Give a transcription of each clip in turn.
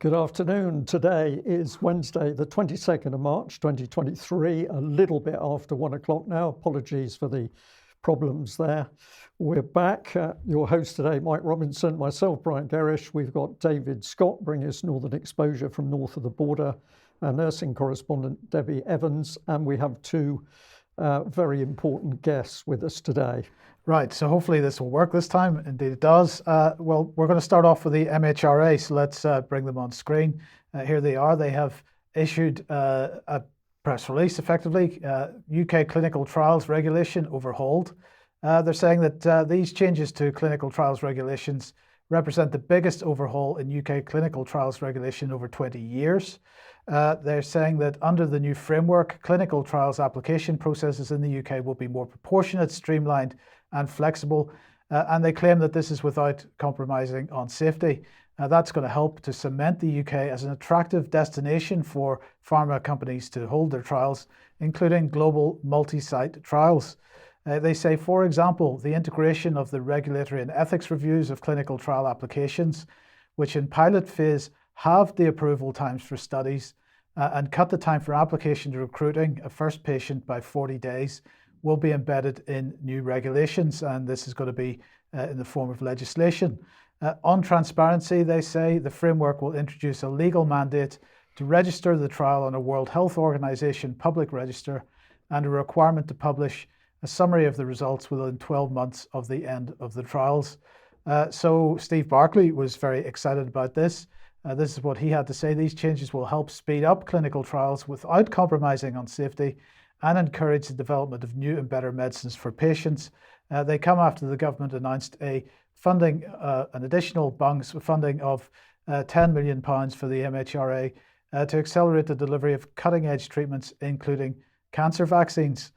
Good afternoon. Today is Wednesday, the 22nd of March, 2023, a little bit after 1 o'clock now. Apologies for the problems there. We're back. Your host today, Mike Robinson, myself, Brian Gerrish. We've got David Scott bringing us Northern Exposure from north of the border, our nursing correspondent, Debi Evans, and we have two very important guests with us today. Right, so hopefully this will work this time. Indeed it does. Well, we're going to start off with the MHRA, so let's bring them on screen. Here they are. They have issued a press release, effectively, UK clinical trials regulation overhauled. They're saying that these changes to clinical trials regulations represent the biggest overhaul in UK clinical trials regulation over 20 years. They're saying that under the new framework, clinical trials application processes in the UK will be more proportionate, streamlined, and flexible, and they claim that this is without compromising on safety. That's going to help to cement the UK as an attractive destination for pharma companies to hold their trials, including global multi-site trials. They say, for example, the integration of the regulatory and ethics reviews of clinical trial applications, which in pilot phase halved the approval times for studies and cut the time for application to recruiting a first patient by 40 days, will be embedded in new regulations, and this is going to be in the form of legislation. On transparency, they say the framework will introduce a legal mandate to register the trial on a World Health Organization public register and a requirement to publish a summary of the results within 12 months of the end of the trials. So Steve Barclay was very excited about this. This is what he had to say. These changes will help speed up clinical trials without compromising on safety and encourage the development of new and better medicines for patients. They come after the government announced an additional funding of £10 million for the MHRA to accelerate the delivery of cutting-edge treatments, including cancer vaccines.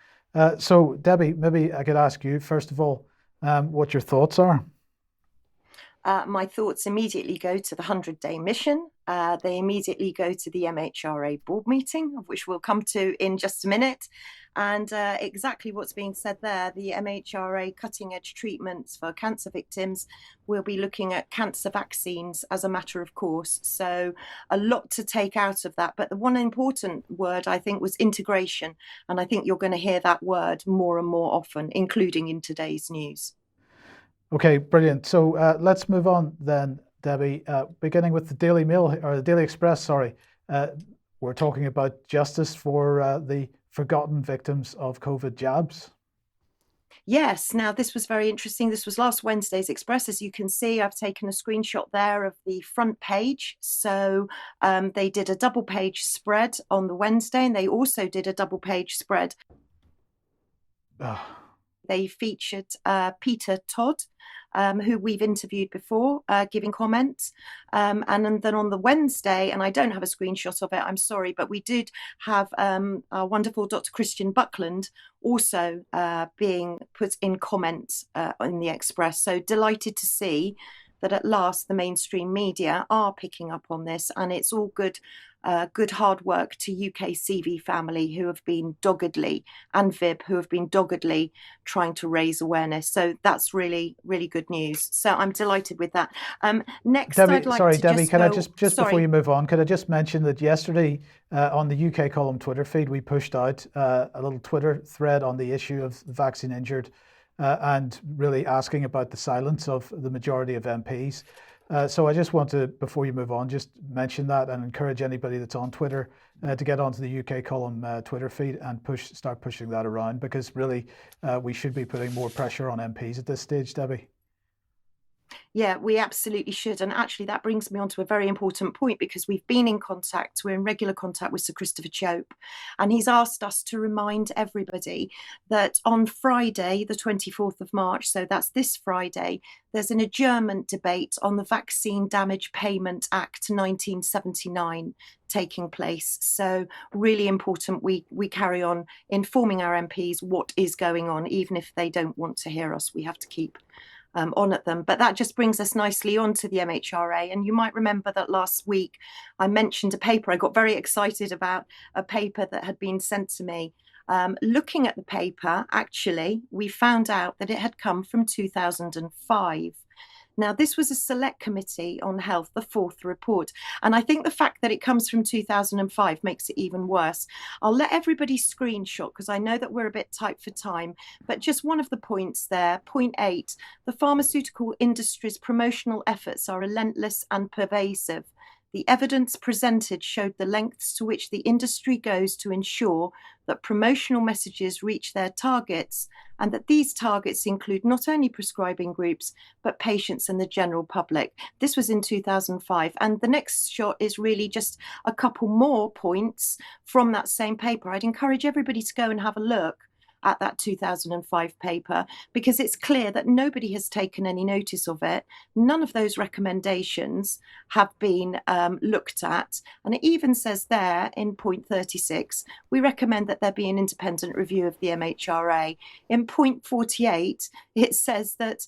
So, Debi, maybe I could ask you, first of all, what your thoughts are. My thoughts immediately go to the 100-day mission. They immediately go to the MHRA board meeting, of which we'll come to in just a minute. And exactly what's being said there, the MHRA cutting-edge treatments for cancer victims will be looking at cancer vaccines as a matter of course. So a lot to take out of that. But the one important word, I think, was integration. And I think you're going to hear that word more and more often, including in today's news. Okay, brilliant. So let's move on then, Debi, beginning with the Daily Mail, or the Daily Express, sorry. We're talking about justice for the forgotten victims of COVID jabs. Yes, now this was very interesting. This was last Wednesday's Express. As you can see, I've taken a screenshot there of the front page. So they did a double page spread on the Wednesday, and they also did a double page spread. They featured Peter Todd, who we've interviewed before, giving comments. And then on the Wednesday, and I don't have a screenshot of it, I'm sorry, but we did have our wonderful Dr. Christian Buckland also being put in comments in the Express. So delighted to see that at last the mainstream media are picking up on this, and it's all good hard work to UK CV family who have been doggedly, and VIB who have been doggedly trying to raise awareness. So that's really, really good news. So I'm delighted with that. Next, Debi, I'd like sorry, to Debi, can I just sorry. Before you move on, could I just mention that yesterday on the UK Column Twitter feed, we pushed out a little Twitter thread on the issue of the vaccine injured and really asking about the silence of the majority of MPs. So I just want to, before you move on, just mention that and encourage anybody that's on Twitter to get onto the UK Column Twitter feed and start pushing that around, because really we should be putting more pressure on MPs at this stage, Debi. Yeah, we absolutely should. And actually, that brings me on to a very important point, because we're in regular contact with Sir Christopher Chope, and he's asked us to remind everybody that on Friday, the 24th of March, so that's this Friday, there's an adjournment debate on the Vaccine Damage Payment Act 1979 taking place. So really important we carry on informing our MPs what is going on, even if they don't want to hear us. We have to keep on at them. But that just brings us nicely on to the MHRA. And you might remember that last week I mentioned a paper. I got very excited about a paper that had been sent to me. Looking at the paper, actually, we found out that it had come from 2005. Now, this was a select committee on health, the fourth report. And I think the fact that it comes from 2005 makes it even worse. I'll let everybody screenshot because I know that we're a bit tight for time. But just one of the points there, point 8, the pharmaceutical industry's promotional efforts are relentless and pervasive. The evidence presented showed the lengths to which the industry goes to ensure that promotional messages reach their targets, and that these targets include not only prescribing groups, but patients and the general public. This was in 2005. And the next shot is really just a couple more points from that same paper. I'd encourage everybody to go and have a look at that 2005 paper, because it's clear that nobody has taken any notice of it. None of those recommendations have been looked at. And it even says there in point 36, we recommend that there be an independent review of the MHRA. In point 48, it says that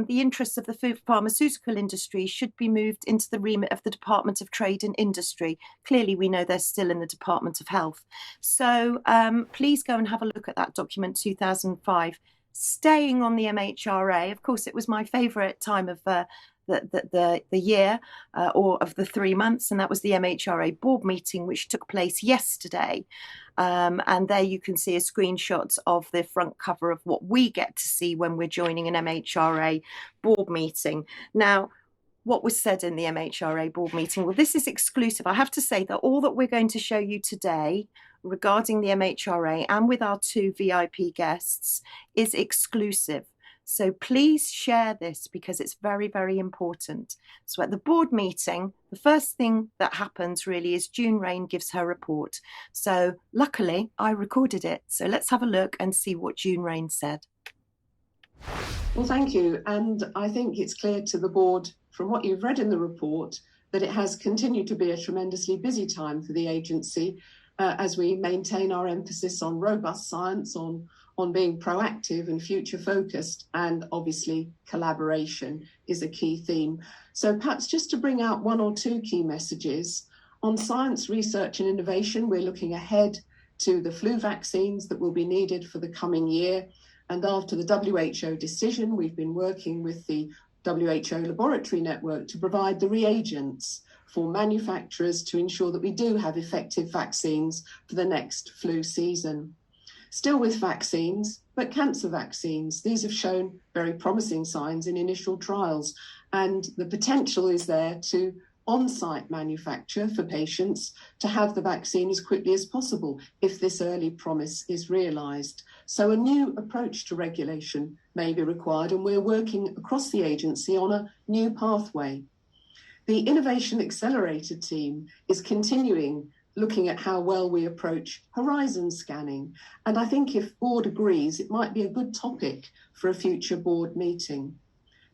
the interests of the pharmaceutical industry should be moved into the remit of the Department of Trade and Industry. Clearly, we know they're still in the Department of Health. So please go and have a look at that document 2005. Staying on the MHRA, of course, it was my favourite time of the year or of the 3 months, and that was the MHRA board meeting, which took place yesterday. And there you can see a screenshot of the front cover of what we get to see when we're joining an MHRA board meeting. Now, what was said in the MHRA board meeting? Well, this is exclusive. I have to say that all that we're going to show you today regarding the MHRA and with our 2 VIP guests is exclusive. So please share this because it's very, very important. So at the board meeting, the first thing that happens really is June Rain gives her report. So luckily I recorded it. So let's have a look and see what June Rain said. Well, thank you. And I think it's clear to the board from what you've read in the report that it has continued to be a tremendously busy time for the agency as we maintain our emphasis on robust science, on being proactive and future focused, and obviously collaboration is a key theme. So perhaps just to bring out 1 or 2 key messages. On science, research and innovation, we're looking ahead to the flu vaccines that will be needed for the coming year. And after the WHO decision, we've been working with the WHO laboratory network to provide the reagents for manufacturers to ensure that we do have effective vaccines for the next flu season. Still with vaccines, but cancer vaccines. These have shown very promising signs in initial trials, and the potential is there to on-site manufacture for patients to have the vaccine as quickly as possible if this early promise is realised. So a new approach to regulation may be required, and we're working across the agency on a new pathway. The Innovation Accelerator team is continuing looking at how well we approach horizon scanning. And I think if board agrees, it might be a good topic for a future board meeting.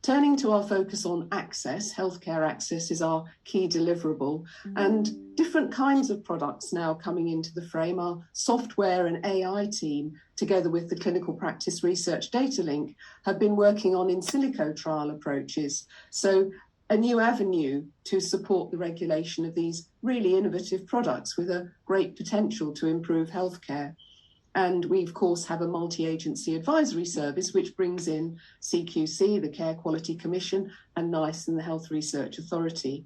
Turning to our focus on access, healthcare access is our key deliverable, and different kinds of products now coming into the frame. Our software and AI team, together with the Clinical Practice Research Data Link, have been working on in silico trial approaches. So a new avenue to support the regulation of these really innovative products with a great potential to improve healthcare. And we, of course, have a multi-agency advisory service, which brings in CQC, the Care Quality Commission, and NICE and the Health Research Authority.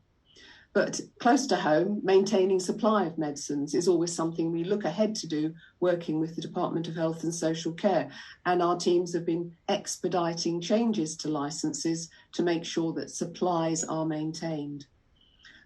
But close to home, maintaining supply of medicines is always something we look ahead to do, working with the Department of Health and Social Care. And our teams have been expediting changes to licenses to make sure that supplies are maintained.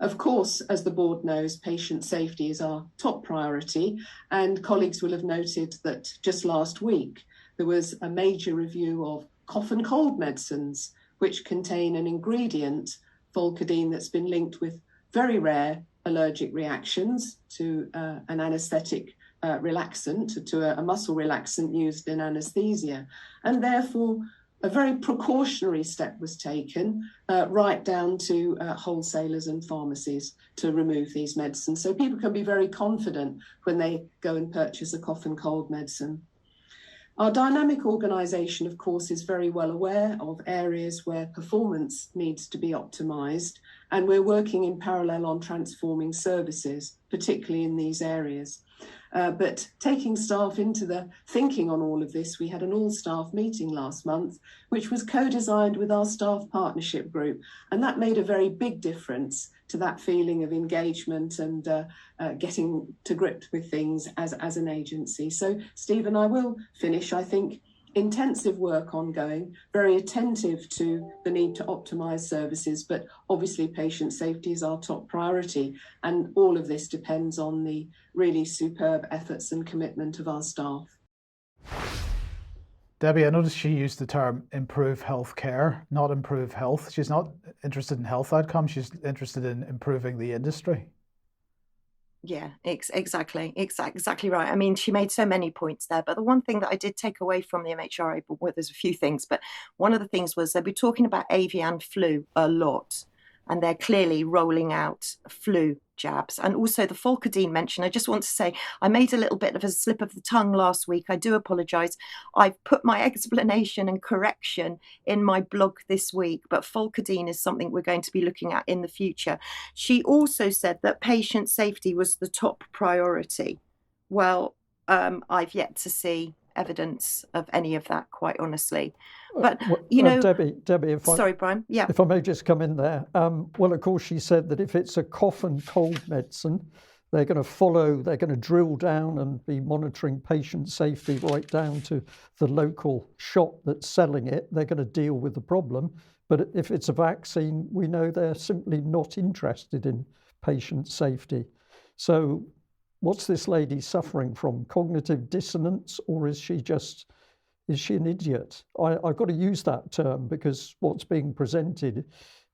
Of course, as the board knows, patient safety is our top priority, and colleagues will have noted that just last week there was a major review of cough and cold medicines, which contain an ingredient, Volcadine, that's been linked with very rare allergic reactions to an anaesthetic relaxant, to a muscle relaxant used in anaesthesia, and therefore a very precautionary step was taken right down to wholesalers and pharmacies to remove these medicines. So people can be very confident when they go and purchase a cough and cold medicine. Our dynamic organisation, of course, is very well aware of areas where performance needs to be optimised, and we're working in parallel on transforming services, particularly in these areas. But taking staff into the thinking on all of this, we had an all-staff meeting last month, which was co-designed with our staff partnership group. And that made a very big difference to that feeling of engagement and getting to grips with things as an agency. So, Stephen, I will finish. I think intensive work ongoing, very attentive to the need to optimise services, but obviously patient safety is our top priority. And all of this depends on the really superb efforts and commitment of our staff. Debbie, I noticed she used the term improve healthcare, not improve health. She's not interested in health outcomes, she's interested in improving the industry. Yeah, exactly right. I mean, she made so many points there, but the one thing that I did take away from the MHRA, well, there's a few things, but one of the things was they'll be talking about avian flu a lot, and they're clearly rolling out flu jabs. And also the Folcadine mention, I just want to say, I made a little bit of a slip of the tongue last week. I do apologise. I've put my explanation and correction in my blog this week, but Folcadine is something we're going to be looking at in the future. She also said that patient safety was the top priority. Well, I've yet to see evidence of any of that, quite honestly. But Debbie, sorry, Brian. Yeah. If I may just come in there. Well, of course, she said that if it's a cough and cold medicine, they're going to drill down and be monitoring patient safety right down to the local shop that's selling it. They're going to deal with the problem. But if it's a vaccine, we know they're simply not interested in patient safety. So what's this lady suffering from? Cognitive dissonance, or is she an idiot? I've got to use that term because what's being presented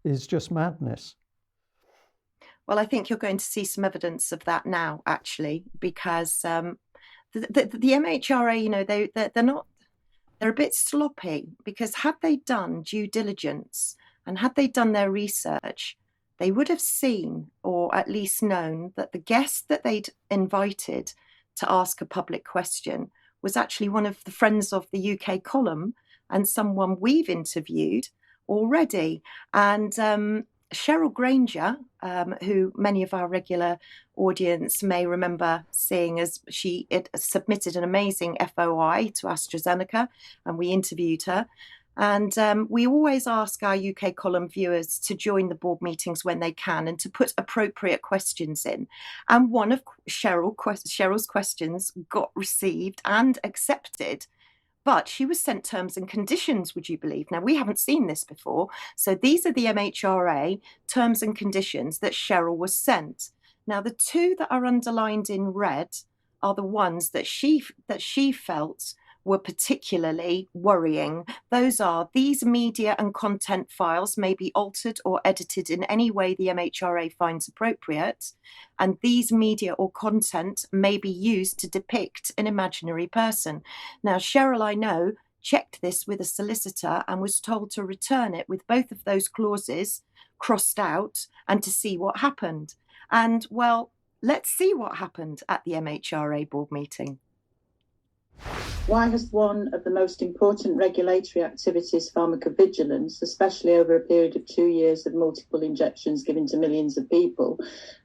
is just madness. Well, I think you're going to see some evidence of that now, actually, because the MHRA, they're a bit sloppy, because had they done due diligence and had they done their research, they would have seen, or at least known, that the guest that they'd invited to ask a public question was actually one of the friends of the UK column and someone we've interviewed already. And Cheryl Granger, who many of our regular audience may remember seeing, as she submitted an amazing FOI to AstraZeneca, and we interviewed her. And we always ask our UK column viewers to join the board meetings when they can and to put appropriate questions in. And one of Cheryl's questions got received and accepted, but she was sent terms and conditions, would you believe? Now, we haven't seen this before. So these are the MHRA terms and conditions that Cheryl was sent. Now, the two that are underlined in red are the ones that she felt were particularly worrying. Those are: these media and content files may be altered or edited in any way the MHRA finds appropriate, and these media or content may be used to depict an imaginary person. Now, Cheryl, I know, checked this with a solicitor and was told to return it with both of those clauses crossed out and to see what happened. And, well, let's see what happened at the MHRA board meeting. Why has one of the most important regulatory activities, pharmacovigilance, especially over a period of 2 years of multiple injections given to millions of people,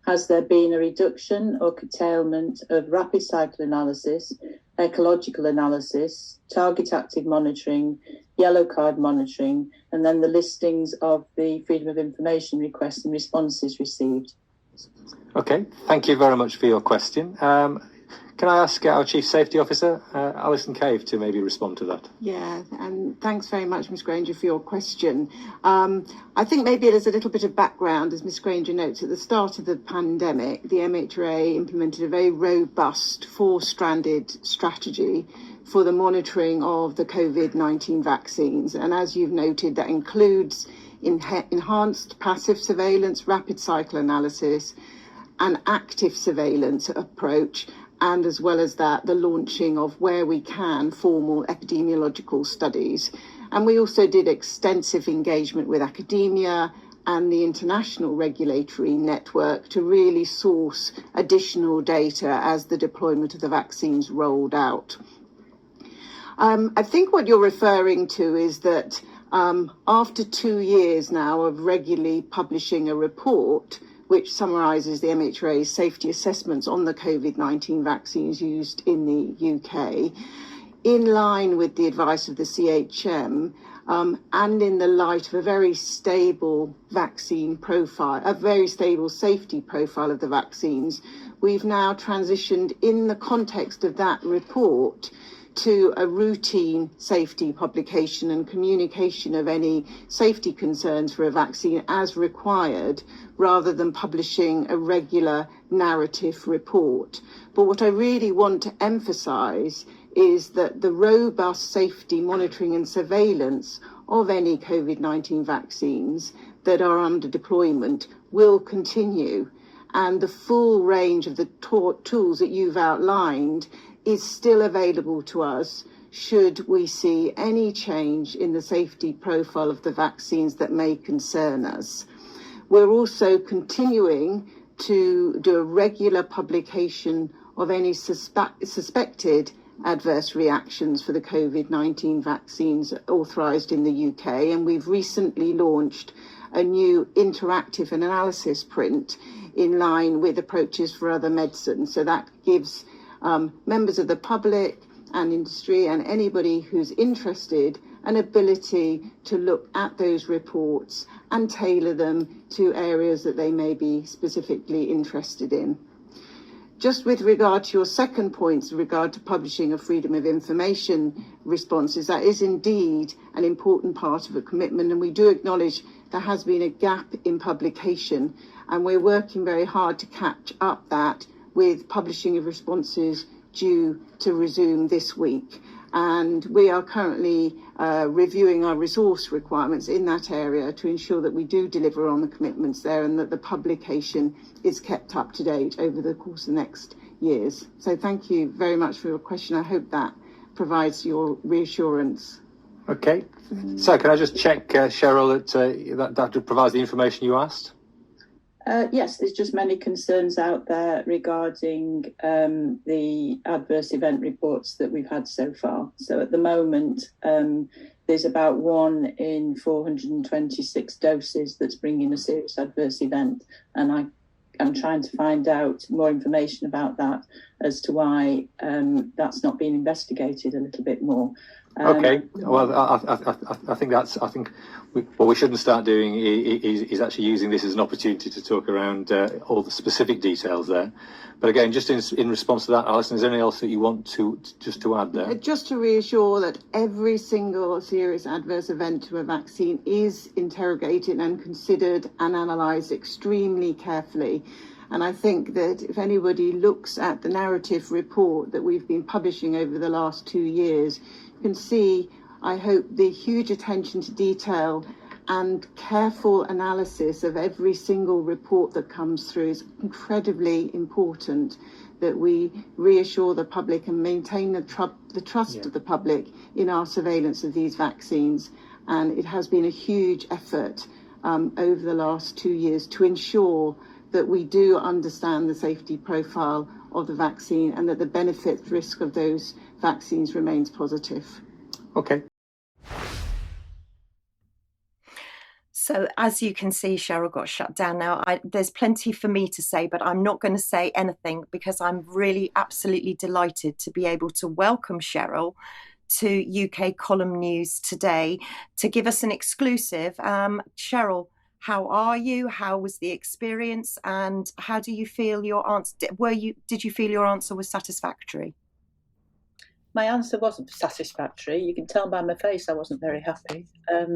has there been a reduction or curtailment of rapid cycle analysis, ecological analysis, target active monitoring, yellow card monitoring, and then the listings of the freedom of information requests and responses received? Okay, thank you very much for your question. Can I ask our Chief Safety Officer, Alison Cave, to maybe respond to that? Yeah, and thanks very much, Ms Granger, for your question. I think maybe there's a little bit of background, as Ms Granger notes. At the start of the pandemic, the MHRA implemented a very robust 4-stranded strategy for the monitoring of the COVID-19 vaccines. And as you've noted, that includes enhanced passive surveillance, rapid cycle analysis, an active surveillance approach, and as well as that, the launching of, where we can, formal epidemiological studies. And we also did extensive engagement with academia and the international regulatory network to really source additional data as the deployment of the vaccines rolled out. I think what you're referring to is that after 2 years now of regularly publishing a report, which summarises the MHRA's safety assessments on the COVID-19 vaccines used in the UK, in line with the advice of the CHM, and in the light of a very stable vaccine profile, a very stable safety profile of the vaccines. We've now transitioned, in the context of that report, to a routine safety publication and communication of any safety concerns for a vaccine as required, rather than publishing a regular narrative report. But what I really want to emphasise is that the robust safety monitoring and surveillance of any COVID-19 vaccines that are under deployment will continue, and the full range of the tools that you've outlined is still available to us should we see any change in the safety profile of the vaccines that may concern us. We're also continuing to do a regular publication of any suspected adverse reactions for the COVID-19 vaccines authorised in the UK, and we've recently launched a new interactive analysis print in line with approaches for other medicines. So that gives members of the public and industry and anybody who's interested an ability to look at those reports and tailor them to areas that they may be specifically interested in. Just with regard to your second point, with regard to publishing of freedom of information responses, that is indeed an important part of a commitment, and we do acknowledge there has been a gap in publication, and we're working very hard to catch up that with publishing of responses due to resume this week. And we are currently reviewing our resource requirements in that area to ensure that we do deliver on the commitments there and that the publication is kept up to date over the course of the next years. So thank you very much for your question. I hope that provides your reassurance. Okay. So can I just check, Cheryl, that provides the information you asked? Yes, there's just many concerns out there regarding the adverse event reports that we've had so far. So at the moment, there's about 1 in 426 doses that's bringing a serious adverse event. And I'm trying to find out more information about that as to why that's not being investigated a little bit more. Okay. Well, I think what we shouldn't start doing is actually using this as an opportunity to talk around all the specific details there. But again, just in response to that, Alison, is there anything else that you want to add there? Just to reassure that every single serious adverse event to a vaccine is interrogated and considered and analysed extremely carefully. And I think that if anybody looks at the narrative report that we've been publishing over the last 2 years, you can see, I hope, the huge attention to detail and careful analysis of every single report that comes through is incredibly important, that we reassure the public and maintain the trust of the public in our surveillance of these vaccines. And it has been a huge effort over the last 2 years to ensure that we do understand the safety profile of the vaccine and that the benefit risk of those vaccines remains positive. Okay. So as you can see, Cheryl got shut down now. There's plenty for me to say, but I'm not going to say anything because I'm really absolutely delighted to be able to welcome Cheryl to UK Column News today to give us an exclusive. Cheryl, how are you? How was the experience? And how do you feel your answer? Did you feel your answer was satisfactory? My answer wasn't satisfactory. You can tell by my face I wasn't very happy.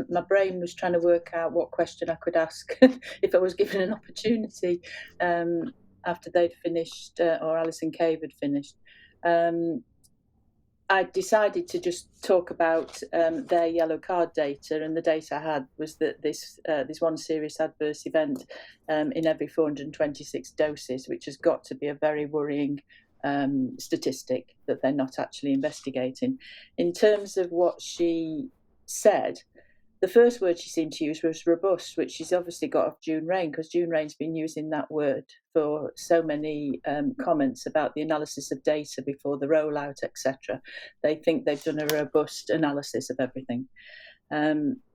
My brain was trying to work out what question I could ask if I was given an opportunity after they'd finished or Alison Cave had finished. I decided to just talk about their yellow card data, and the data I had was that this one serious adverse event in every 426 doses, which has got to be a very worrying statistic that they're not actually investigating. In terms of what she said, the first word she seemed to use was robust, which she's obviously got off June Rain, because June Rain's been using that word for so many comments about the analysis of data before the rollout, etc. They think they've done a robust analysis of everything.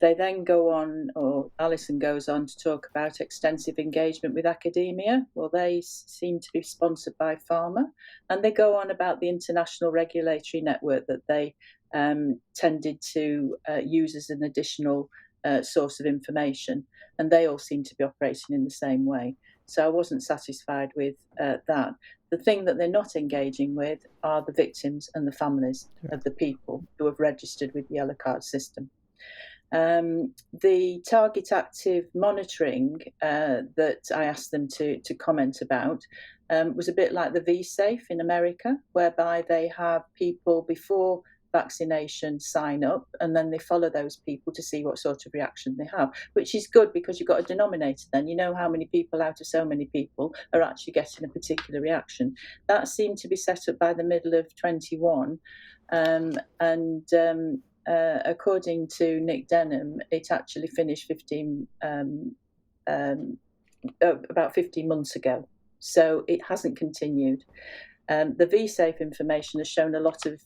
They then go on, or Alison goes on, to talk about extensive engagement with academia. Well, they seem to be sponsored by pharma, and they go on about the international regulatory network that they tended to use as an additional source of information, and they all seem to be operating in the same way. So I wasn't satisfied with that. The thing that they're not engaging with are the victims and the families of the people who have registered with the yellow card system. The target active monitoring that I asked them to comment about was a bit like the V-Safe in America, whereby they have people before vaccination sign up, and then they follow those people to see what sort of reaction they have, which is good because you've got a denominator. Then you know how many people out of so many people are actually getting a particular reaction. That seemed to be set up by the middle of 21, according to Nick Denham, it actually finished about 15 months ago. So it hasn't continued. The V-Safe information has shown a lot of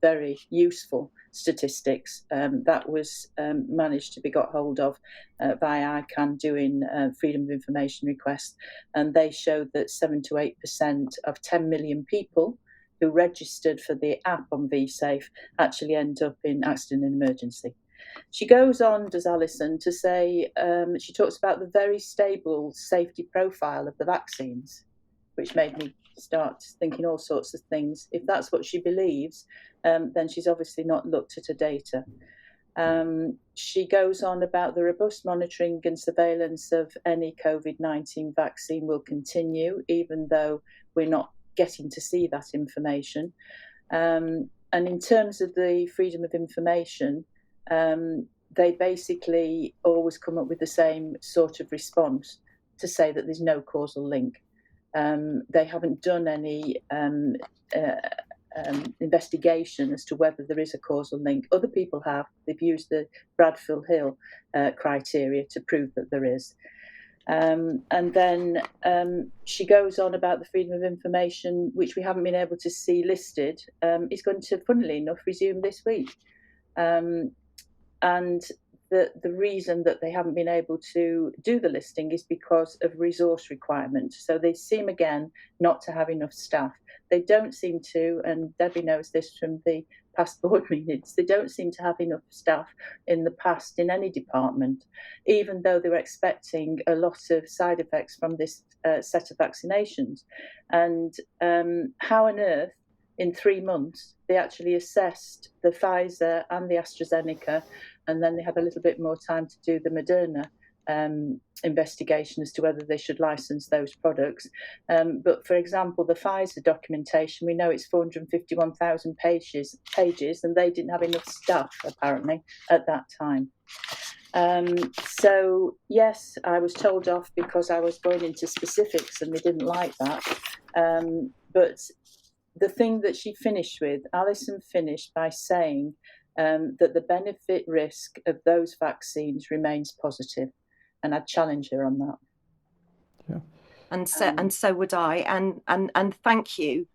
very useful statistics that was managed to be got hold of by ICANN doing freedom of information requests, and they showed that 7 to 8% of 10 million people who registered for the app on V-Safe actually end up in accident and emergency. She goes on, does Alison, to say, she talks about the very stable safety profile of the vaccines, which made me start thinking all sorts of things. If that's what she believes, then she's obviously not looked at her data. She goes on about the robust monitoring and surveillance of any COVID-19 vaccine will continue, even though we're not getting to see that information. And in terms of the freedom of information, they basically always come up with the same sort of response to say that there's no causal link. They haven't done any investigation as to whether there is a causal link. Other people have. They've used the Bradfield-Hill criteria to prove that there is. And then she goes on about the freedom of information, which we haven't been able to see listed, is going to, funnily enough, resume this week. And the reason that they haven't been able to do the listing is because of resource requirement. So they seem, again, not to have enough staff. They don't seem to, and Debi knows this from the past board meetings, they don't seem to have enough staff in the past in any department, even though they were expecting a lot of side effects from this set of vaccinations. And how on earth, in 3 months, they actually assessed the Pfizer and the AstraZeneca, and then they had a little bit more time to do the Moderna investigation as to whether they should license those products. But for example, the Pfizer documentation, we know it's 451,000 pages, and they didn't have enough staff, apparently, at that time. So, yes, I was told off because I was going into specifics and they didn't like that. But the thing that she finished with, Alison finished by saying that the benefit risk of those vaccines remains positive. And I'd challenge her on that. Yeah. And so would I. And thank you,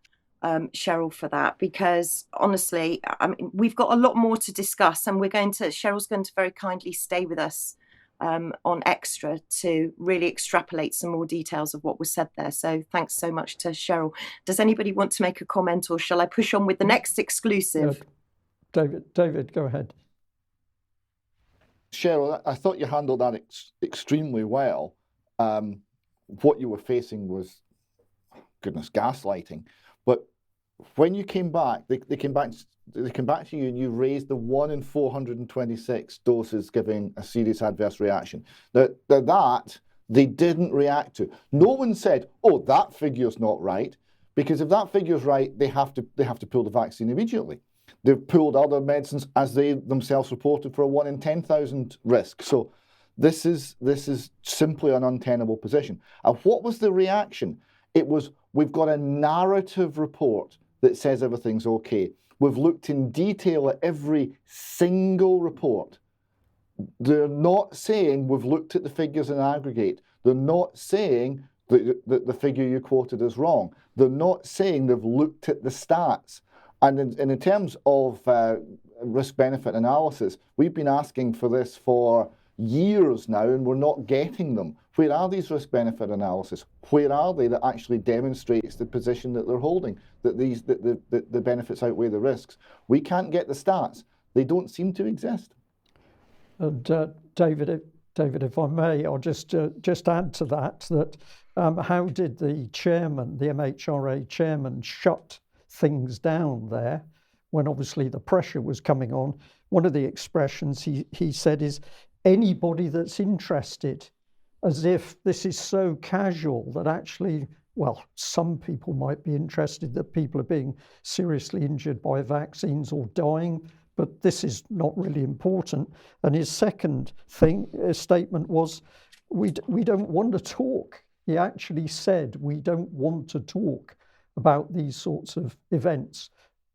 Cheryl, for that, because honestly, I mean, we've got a lot more to discuss, and Cheryl's going to very kindly stay with us on Extra to really extrapolate some more details of what was said there. So thanks so much to Cheryl. Does anybody want to make a comment, or shall I push on with the next exclusive? David, go ahead. Cheryl, I thought you handled that extremely well. What you were facing was, goodness, gaslighting. But when you came back, they came back to you and you raised the 1 in 426 doses giving a serious adverse reaction. That they didn't react to. No one said, "Oh, that figure's not right," because if that figure's right, they have to pull the vaccine immediately. They've pulled other medicines, as they themselves reported, for a 1 in 10,000 risk. So this is simply an untenable position. And what was the reaction? It was, we've got a narrative report that says everything's okay. We've looked in detail at every single report. They're not saying we've looked at the figures in aggregate. They're not saying that the figure you quoted is wrong. They're not saying they've looked at the stats. And in terms of risk-benefit analysis. We've been asking for this for years now, and we're not getting them. Where are these risk-benefit analysis? Where are they that actually demonstrates the position that they're holding, that the benefits outweigh the risks? We can't get the stats. They don't seem to exist. And David, if I may, I'll just add to that how did the chairman, the MHRA chairman, shut things down there when obviously the pressure was coming on? One of the expressions he said is, anybody that's interested, as if this is so casual that actually, well, some people might be interested that people are being seriously injured by vaccines or dying, but this is not really important. And his second statement was, we don't want to talk. He actually said, we don't want to talk about these sorts of events.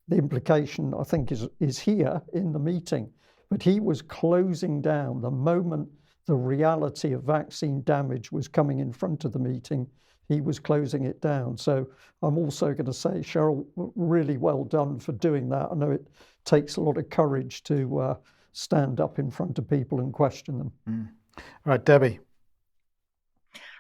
The implication, I think, is here in the meeting. But he was closing down the moment the reality of vaccine damage was coming in front of the meeting. He was closing it down. So I'm also going to say, Cheryl, really well done for doing that. I know it takes a lot of courage to stand up in front of people and question them. All right, Debbie.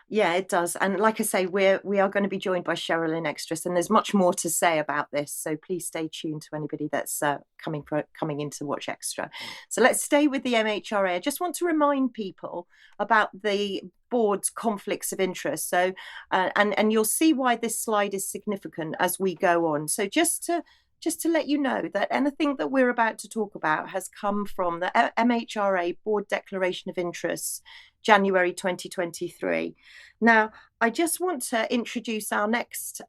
Yeah, it does. And like I say, we are going to be joined by Cheryl in Extras, and there's much more to say about this. So please stay tuned to anybody that's coming in to watch Extra. So let's stay with the MHRA. I just want to remind people about the board's conflicts of interest. So, and you'll see why this slide is significant as we go on. So just to let you know that anything that we're about to talk about has come from the MHRA Board Declaration of Interests, January 2023. Now, I just want to introduce our next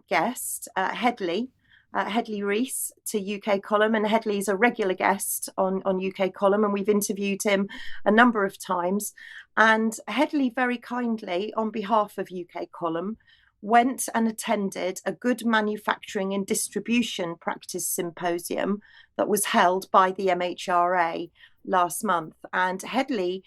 guest, Hedley Rees, to UK Column. And Hedley is a regular guest on UK Column, and we've interviewed him a number of times. And Hedley very kindly, on behalf of UK Column, went and attended a good manufacturing and distribution practice symposium that was held by the MHRA last month. And Hedley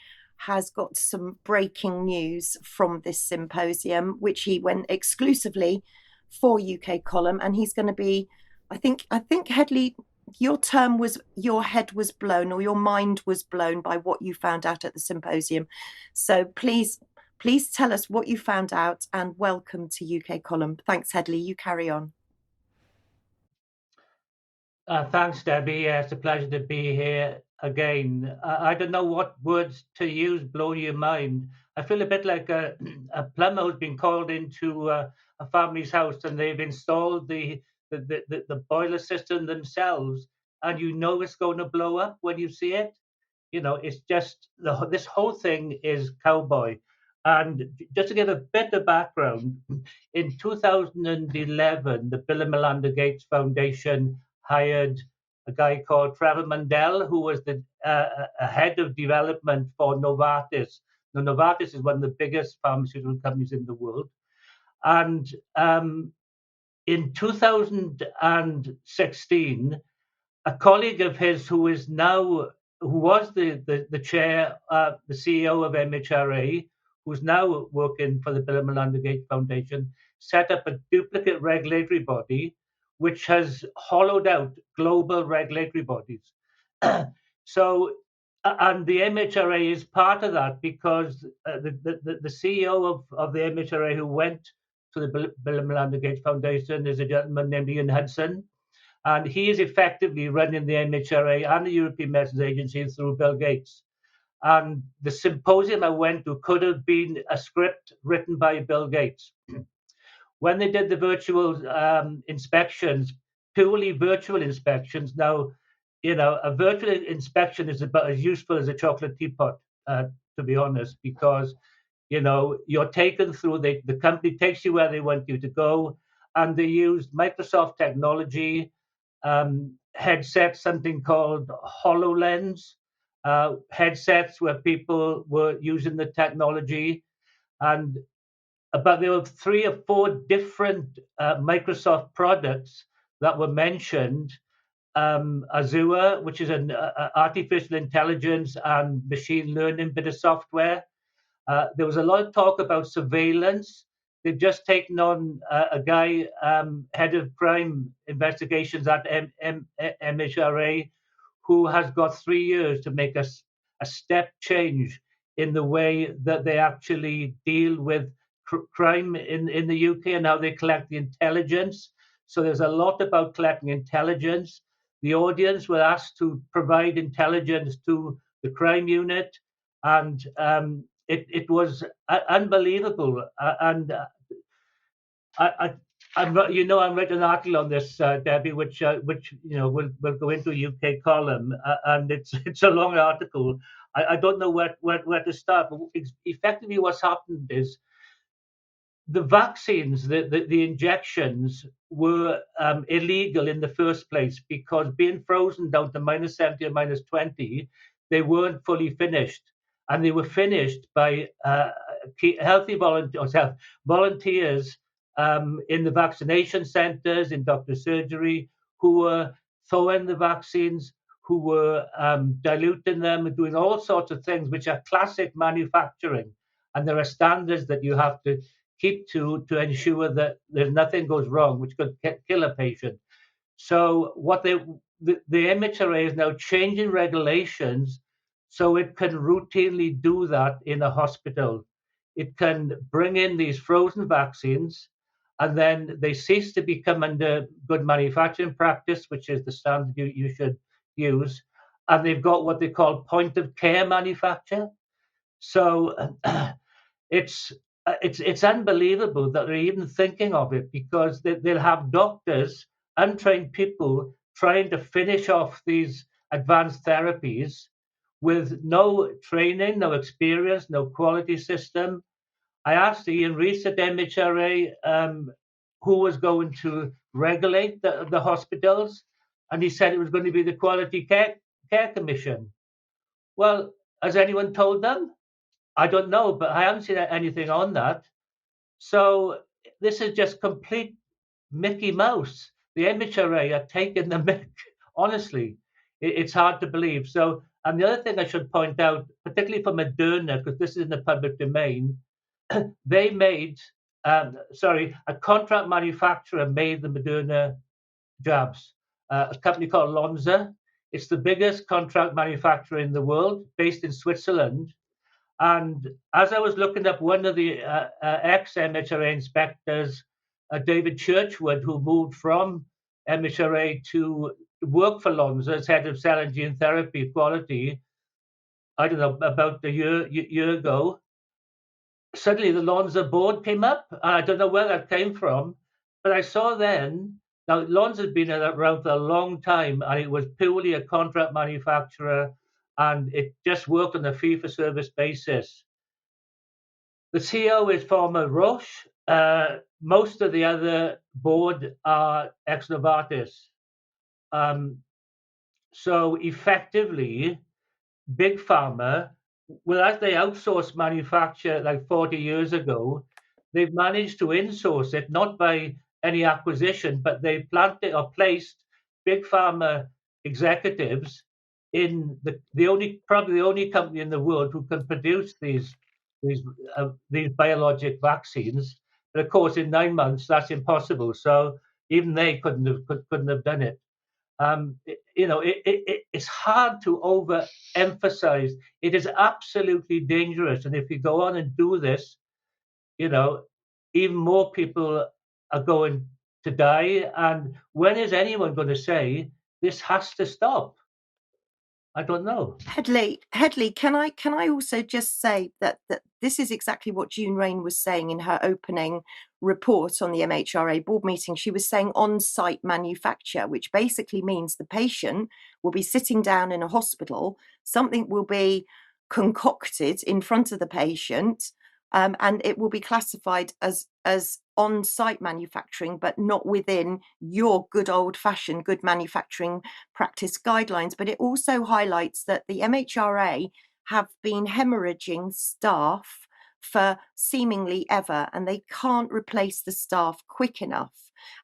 has got some breaking news from this symposium, which he went exclusively for UK Column. And he's going to be, I think Hedley, your term was your head was blown, or your mind was blown by what you found out at the symposium. So please tell us what you found out, and welcome to UK Column. Thanks, Hedley. You carry on. Thanks, Debbie. It's a pleasure to be here again. I don't know what words to use, blow your mind. I feel a bit like a plumber who's been called into a family's house, and they've installed the boiler system themselves, and you know it's going to blow up when you see it. You know, it's just, this whole thing is cowboy. And just to give a bit of background, in 2011, the Bill and Melinda Gates Foundation hired a guy called Trevor Mundell, who was the head of development for Novartis. Now, Novartis is one of the biggest pharmaceutical companies in the world. And in 2016, a colleague of his who was the chair, the CEO of MHRA, who's now working for the Bill and Melinda Gates Foundation, set up a duplicate regulatory body which has hollowed out global regulatory bodies. So, and the MHRA is part of that, because the CEO of the MHRA who went to the Bill and Melinda Gates Foundation is a gentleman named Ian Hudson. And he is effectively running the MHRA and the European Medicines Agency through Bill Gates. And the symposium I went to could have been a script written by Bill Gates. When they did the virtual inspections, purely virtual inspections, now, you know, a virtual inspection is about as useful as a chocolate teapot, to be honest, because, you know, you're taken through, the company takes you where they want you to go, and they used Microsoft technology, headsets, something called HoloLens, headsets where people were using the technology. And there were 3 or 4 different Microsoft products that were mentioned. Azure, which is an artificial intelligence and machine learning bit of software. There was a lot of talk about surveillance. They've just taken on a guy, head of crime investigations at MHRA, who has got 3 years to make a step change in the way that they actually deal with crime in the UK and how they collect the intelligence. So there's a lot about collecting intelligence. The audience were asked to provide intelligence to the crime unit, and it was unbelievable. I'm writing an article on this, Debbie, which will go into a UK column, and it's a long article. I don't know where to start, but effectively what's happened is the vaccines, the injections were illegal in the first place because being frozen down to -70 or -20, they weren't fully finished. And they were finished by healthy volunteers in the vaccination centres, in doctor's surgery, who were thawing the vaccines, who were diluting them, and doing all sorts of things, which are classic manufacturing. And there are standards that you have to keep to ensure that there's nothing goes wrong, which could kill a patient. So what the MHRA is now changing regulations so it can routinely do that in a hospital. It can bring in these frozen vaccines, and then they cease to become under good manufacturing practice, which is the standard you should use. And they've got what they call point of care manufacture. So it's unbelievable that they're even thinking of it, because they'll have doctors, untrained people, trying to finish off these advanced therapies with no training, no experience, no quality system. I asked Ian Rees at MHRA who was going to regulate the hospitals, and he said it was going to be the Quality Care Commission. Well, has anyone told them? I don't know, but I haven't seen anything on that. So this is just complete Mickey Mouse. The MHRA are taking the mick. Honestly, it's hard to believe. So, and the other thing I should point out, particularly for Moderna, because this is in the public domain, they made, a contract manufacturer made the Moderna jabs, a company called Lonza. It's the biggest contract manufacturer in the world, based in Switzerland. And as I was looking up, one of the ex-MHRA inspectors, David Churchwood, who moved from MHRA to work for Lonza as head of cell and gene therapy quality, I don't know, about a year ago, suddenly the Lonza board came up. And I don't know where that came from, but I saw then, now Lonza's been around for a long time, and it was purely a contract manufacturer, and it just worked on a fee-for-service basis. The CEO is former Roche. Most of the other board are ex-Novartis. So effectively, Big Pharma, well, as they outsourced manufacture like 40 years ago, they've managed to insource it, not by any acquisition, but they planted or placed Big Pharma executives in probably the only company in the world who can produce these biologic vaccines. But of course, in 9 months, that's impossible. So even they couldn't have done it. It's hard to overemphasize. It is absolutely dangerous, and if you go on and do this, even more people are going to die. And when is anyone going to say this has to stop? I don't know. Headley, can I also just say that this is exactly what June Rain was saying in her opening report on the MHRA board meeting. She was saying on-site manufacture, which basically means the patient will be sitting down in a hospital, something will be concocted in front of the patient, and it will be classified as on-site manufacturing, but not within your good old-fashioned good manufacturing practice guidelines. But it also highlights that the MHRA have been hemorrhaging staff for seemingly ever, and they can't replace the staff quick enough.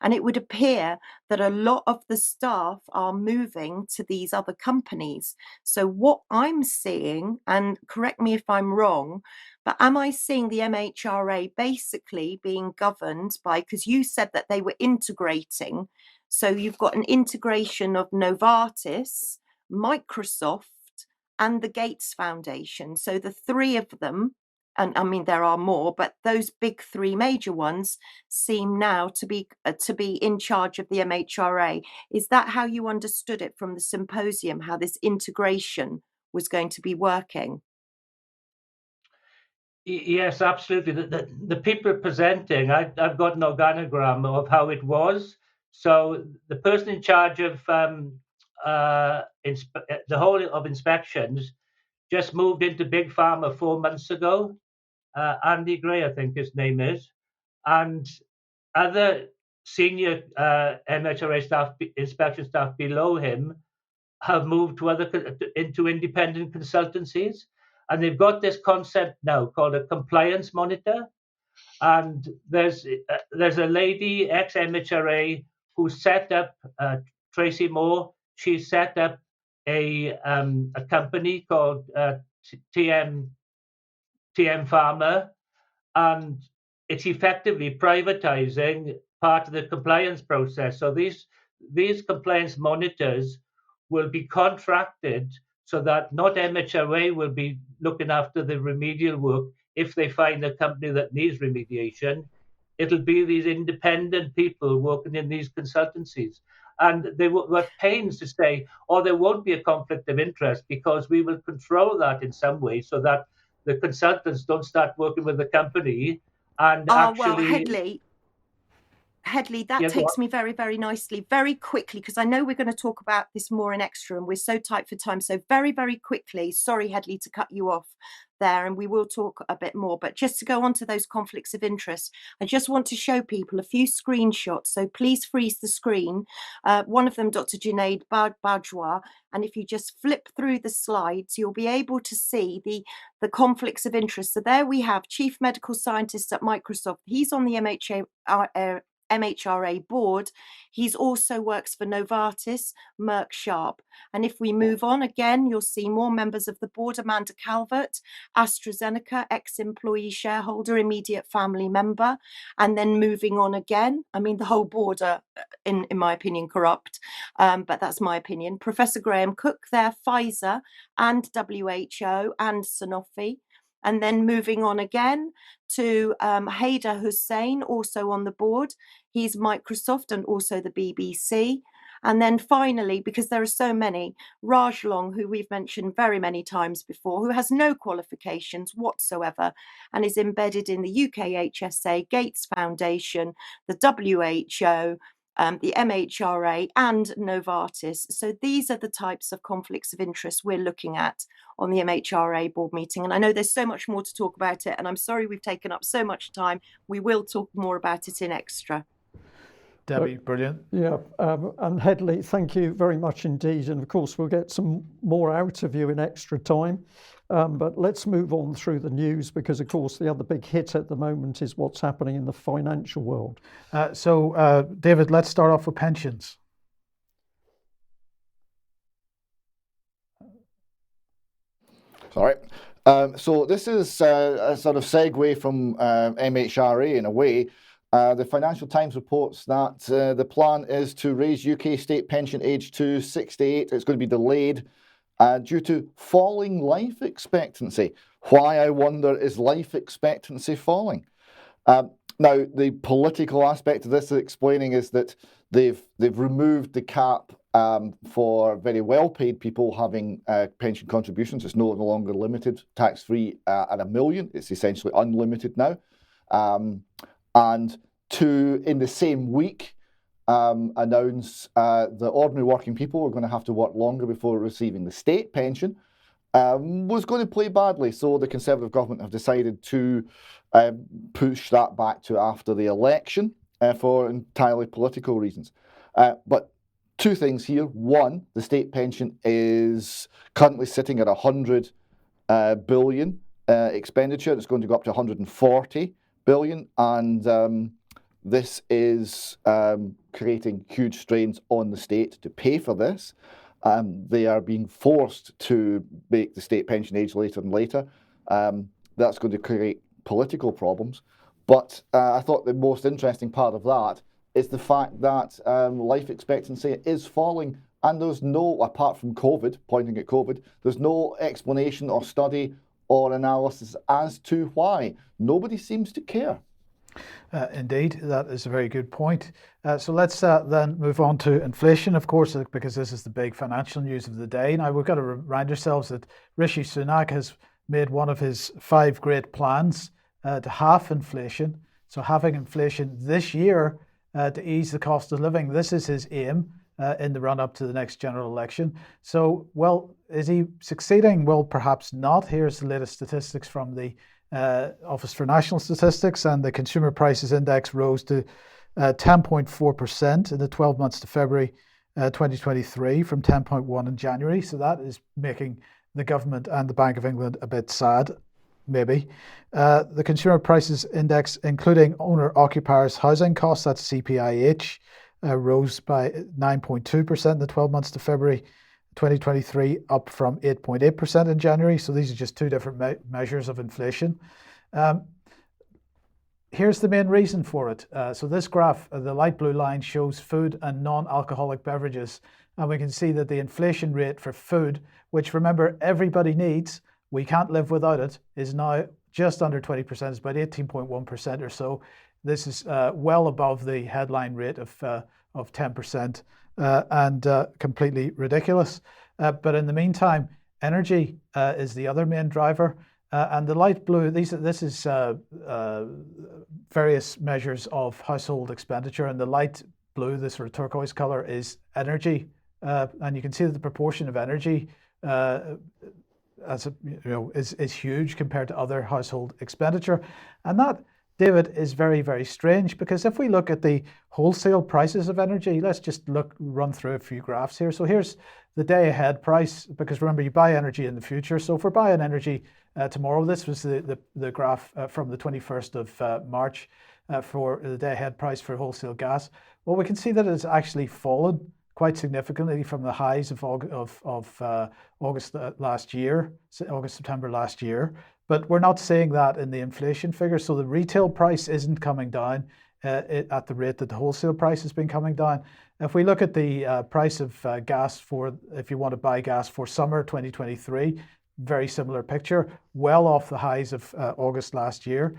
And it would appear that a lot of the staff are moving to these other companies. So what I'm seeing, and correct me if I'm wrong, but am I seeing the MHRA basically being governed by, because you said that they were integrating, so you've got an integration of Novartis Microsoft, and the Gates Foundation. So the three of them, and I mean there are more, but those big three major ones seem now to be in charge of the MHRA. Is that how you understood it from the symposium, how this integration was going to be working? Yes, absolutely. The people presenting, I've got an organogram of how it was. So the person in charge of the whole of inspections just moved into Big Pharma 4 months ago. Andy Gray, I think his name is, and other senior MHRA staff, inspection staff below him, have moved to into independent consultancies, and they've got this concept now called a compliance monitor. And there's a lady ex MHRA who set up Tracy Moore. She set up a company called TM Pharma, and it's effectively privatizing part of the compliance process. So these compliance monitors will be contracted so that not MHRA will be looking after the remedial work if they find a company that needs remediation. It'll be these independent people working in these consultancies. And they were pains to say, oh, there won't be a conflict of interest because we will control that in some way so that the consultants don't start working with the company and actually. Headley, that takes me very, very nicely, very quickly, because I know we're going to talk about this more in extra and we're so tight for time. So very, very quickly, sorry, Headley, to cut you off there, and we will talk a bit more. But just to go on to those conflicts of interest, I just want to show people a few screenshots. So please freeze the screen. One of them, Dr. Junaid Bajwa. And if you just flip through the slides, you'll be able to see the conflicts of interest. So there we have Chief Medical Scientist at Microsoft. He's on the MHRA board. He's also works for Novartis, Merck Sharp. And if we move on again, you'll see more members of the board. Amanda Calvert, AstraZeneca, ex-employee shareholder, immediate family member. And then moving on again, I mean, the whole board are, in my opinion, corrupt, but that's my opinion. Professor Graham Cook there, Pfizer and WHO and Sanofi. And then moving on again to Haider Hussein, also on the board. He's Microsoft and also the BBC. And then finally, because there are so many, Raj Long, who we've mentioned very many times before, who has no qualifications whatsoever and is embedded in the UK HSA, Gates Foundation, the WHO, the MHRA and Novartis. So these are the types of conflicts of interest we're looking at on the MHRA board meeting. And I know there's so much more to talk about it, and I'm sorry we've taken up so much time. We will talk more about it in extra. Debbie, brilliant. Yeah, and Headley, thank you very much indeed. And of course, we'll get some more out of you in extra time. But let's move on through the news, because of course the other big hit at the moment is what's happening in the financial world. So David, let's start off with pensions. Sorry. So this is a sort of segue from MHRA in a way. The Financial Times reports that the plan is to raise UK state pension age to 68. It's going to be delayed due to falling life expectancy. Why, I wonder, is life expectancy falling? Now, the political aspect of this explaining is that they've removed the cap for very well-paid people having pension contributions. It's no longer limited, tax-free at $1 million. It's essentially unlimited now. And to, in the same week, announce that ordinary working people are going to have to work longer before receiving the state pension, was going to play badly. So the Conservative government have decided to push that back to after the election for entirely political reasons. But two things here. One, the state pension is currently sitting at 100 billion expenditure. It's going to go up to 140 billion, and this is creating huge strains on the state to pay for this. They are being forced to make the state pension age later and later. That's going to create political problems. But I thought the most interesting part of that is the fact that life expectancy is falling and there's no, apart from COVID, pointing at COVID, there's no explanation or study or analysis as to why. Nobody seems to care. Indeed, that is a very good point. So let's then move on to inflation, of course, because this is the big financial news of the day. Now, we've got to remind ourselves that Rishi Sunak has made one of his 5 great plans to halve inflation. So having inflation this year to ease the cost of living. This is his aim in the run-up to the next general election. So, well, is he succeeding? Well, perhaps not. Here's the latest statistics from the Office for National Statistics, and the Consumer Prices Index rose to 10.4% in the 12 months to February 2023 from 10.1 in January. So that is making the government and the Bank of England a bit sad, maybe. The Consumer Prices Index, including owner-occupiers' housing costs, that's CPIH, rose by 9.2% in the 12 months to February 2023, up from 8.8% in January. So these are just two different measures of inflation. Here's the main reason for it. So this graph, the light blue line, shows food and non-alcoholic beverages. And we can see that the inflation rate for food, which remember everybody needs, we can't live without it, is now just under 20%. It's about 18.1% or so. This is well above the headline rate of 10%. And completely ridiculous. But in the meantime, energy is the other main driver. And the light blue, this is various measures of household expenditure. And the light blue, the sort of turquoise color, is energy. And you can see that the proportion of energy is huge compared to other household expenditure. And that, David, is very, very strange, because if we look at the wholesale prices of energy, let's just run through a few graphs here. So here's the day ahead price, because remember, you buy energy in the future. So if we're buying energy tomorrow, this was the graph from the 21st of March for the day ahead price for wholesale gas. Well, we can see that it's actually fallen quite significantly from the highs of August last year, August, September last year. But we're not seeing that in the inflation figure. So the retail price isn't coming down at the rate that the wholesale price has been coming down. If we look at the price of gas if you want to buy gas for summer 2023, very similar picture, well off the highs of August last year.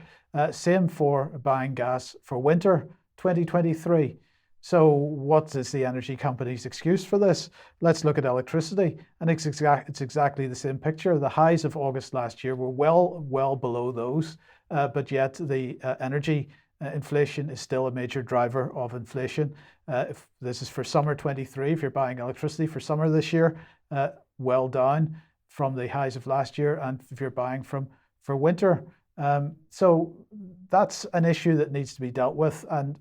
Same for buying gas for winter 2023. So what is the energy company's excuse for this? Let's look at electricity, and it's exactly the same picture. The highs of August last year were well below those, but yet the energy inflation is still a major driver of inflation. If this is for summer 23, if you're buying electricity for summer this year, well down from the highs of last year, and if you're buying for winter. So that's an issue that needs to be dealt with, and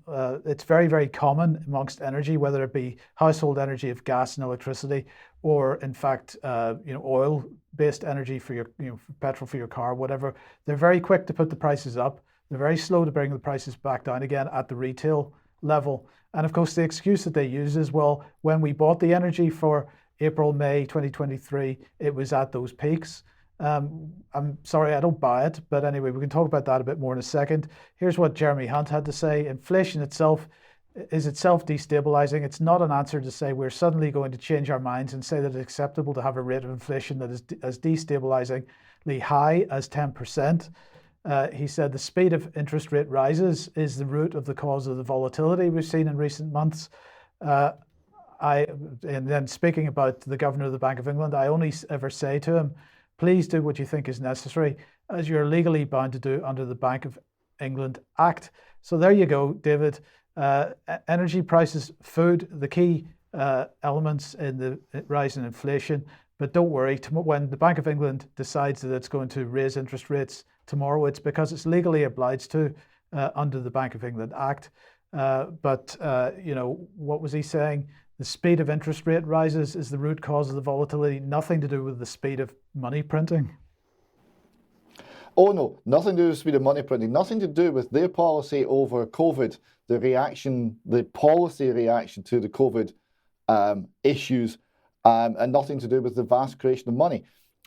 it's very, very common amongst energy, whether it be household energy of gas and electricity, or in fact, oil-based energy for your, petrol for your car, whatever. They're very quick to put the prices up. They're very slow to bring the prices back down again at the retail level. And of course, the excuse that they use is, well, when we bought the energy for April, May 2023, it was at those peaks. I'm sorry, I don't buy it. But anyway, we can talk about that a bit more in a second. Here's what Jeremy Hunt had to say. Inflation itself is itself destabilizing. It's not an answer to say we're suddenly going to change our minds and say that it's acceptable to have a rate of inflation that is as destabilizingly high as 10%. He said the speed of interest rate rises is the root of the cause of the volatility we've seen in recent months. And then speaking about the governor of the Bank of England, I only ever say to him, please do what you think is necessary, as you're legally bound to do under the Bank of England Act. So there you go, David. Energy prices, food, the key elements in the rise in inflation. But don't worry, when the Bank of England decides that it's going to raise interest rates tomorrow, it's because it's legally obliged to under the Bank of England Act. But what was he saying? The speed of interest rate rises is the root cause of the volatility, nothing to do with the speed of money printing. Oh no, nothing to do with the speed of money printing, nothing to do with their policy over COVID, the policy reaction to the COVID issues, and nothing to do with the vast creation of money.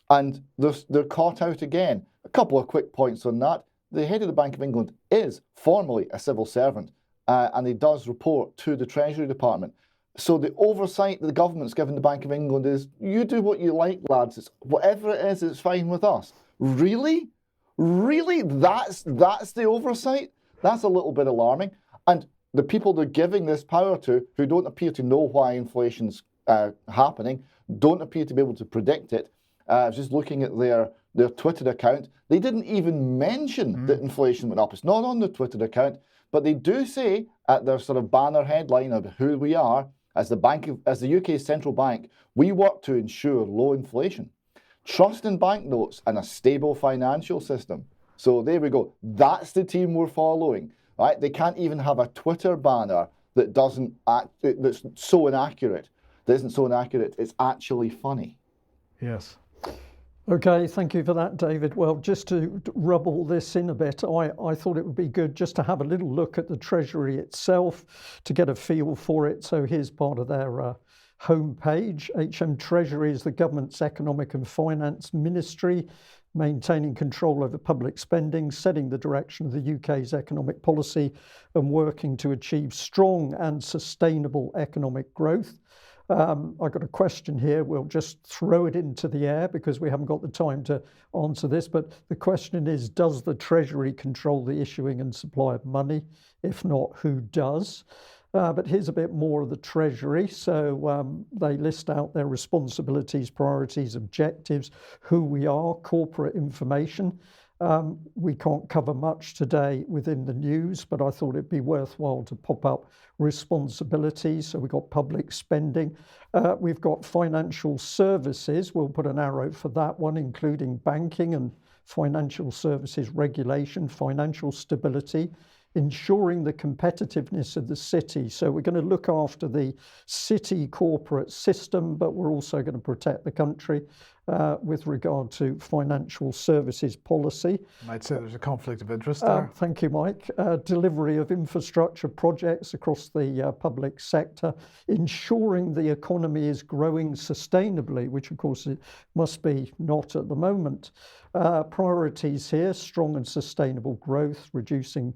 And they're caught out again. A couple of quick points on that. The head of the Bank of England is formally a civil servant, and he does report to the Treasury Department. So the oversight that the government's given the Bank of England is, you do what you like, lads. It's, whatever it is, it's fine with us. Really? Really? That's the oversight? That's a little bit alarming. And the people they're giving this power to, who don't appear to know why inflation's happening, don't appear to be able to predict it. I was just looking at their Twitter account. They didn't even mention that inflation went up. It's not on the Twitter account, but they do say at their sort of banner headline of who we are, as the UK's central bank, we work to ensure low inflation, trust in banknotes, and a stable financial system. So there we go. That's the team we're following. Right? They can't even have a Twitter banner that that's so inaccurate. That isn't so inaccurate. It's actually funny. Yes. Okay, thank you for that, David. Well, just to rub all this in a bit, I thought it would be good just to have a little look at the Treasury itself to get a feel for it. So here's part of their homepage. HM Treasury is the government's economic and finance ministry, maintaining control over public spending, setting the direction of the UK's economic policy, and working to achieve strong and sustainable economic growth. I've got a question here. We'll just throw it into the air because we haven't got the time to answer this. But the question is, does the Treasury control the issuing and supply of money? If not, who does? But here's a bit more of the Treasury. So they list out their responsibilities, priorities, objectives, who we are, corporate information. We can't cover much today within the news, but I thought it'd be worthwhile to pop up responsibilities. So we've got public spending. We've got financial services. We'll put an arrow for that one, including banking and financial services regulation, financial stability, ensuring the competitiveness of the city. So we're going to look after the city corporate system, but we're also going to protect the country with regard to financial services policy. You might say there's a conflict of interest there. Thank you, Mike. Delivery of infrastructure projects across the public sector, ensuring the economy is growing sustainably, which of course it must be not at the moment. Priorities here, strong and sustainable growth, reducing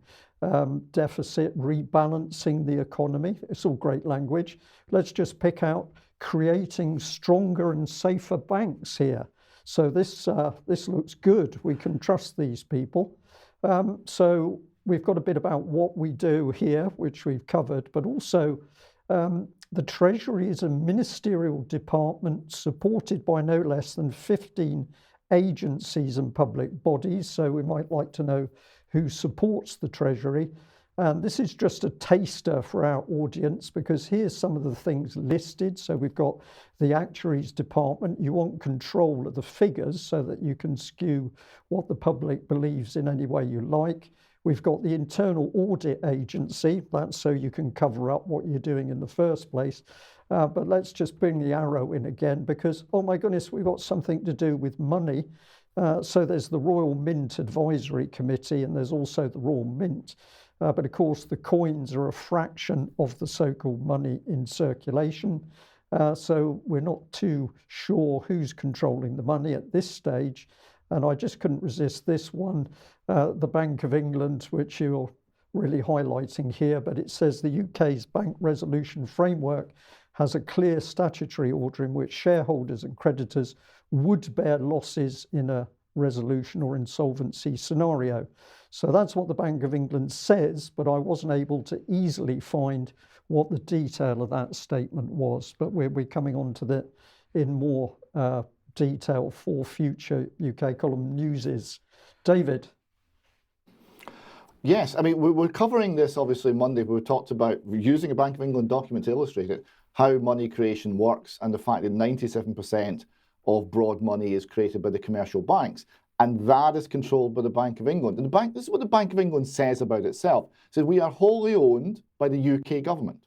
deficit, rebalancing the economy. It's all great language. Let's just pick out creating stronger and safer banks here. So this looks good. We can trust these people. So we've got a bit about what we do here, which we've covered, but also the Treasury is a ministerial department supported by no less than 15 agencies and public bodies. So we might like to know who supports the Treasury. And this is just a taster for our audience, because here's some of the things listed. So we've got the Actuaries Department. You want control of the figures so that you can skew what the public believes in any way you like. We've got the Internal Audit Agency. That's so you can cover up what you're doing in the first place. But let's just bring the arrow in again, because, oh my goodness, we've got something to do with money. So there's the Royal Mint Advisory Committee, and there's also the Royal Mint. But of course, the coins are a fraction of the so-called money in circulation. So we're not too sure who's controlling the money at this stage. And I just couldn't resist this one, the Bank of England, which you're really highlighting here. But it says the UK's bank resolution framework has a clear statutory order in which shareholders and creditors would bear losses in a resolution or insolvency scenario. So that's what the Bank of England says, but I wasn't able to easily find what the detail of that statement was. But we'll be coming on to that in more detail for future UK column newses. David. Yes, I mean, we're covering this obviously Monday. We talked about using a Bank of England document to illustrate it, how money creation works, and the fact that 97% of broad money is created by the commercial banks. And that is controlled by the Bank of England. And this is what the Bank of England says about itself. It says we are wholly owned by the UK government.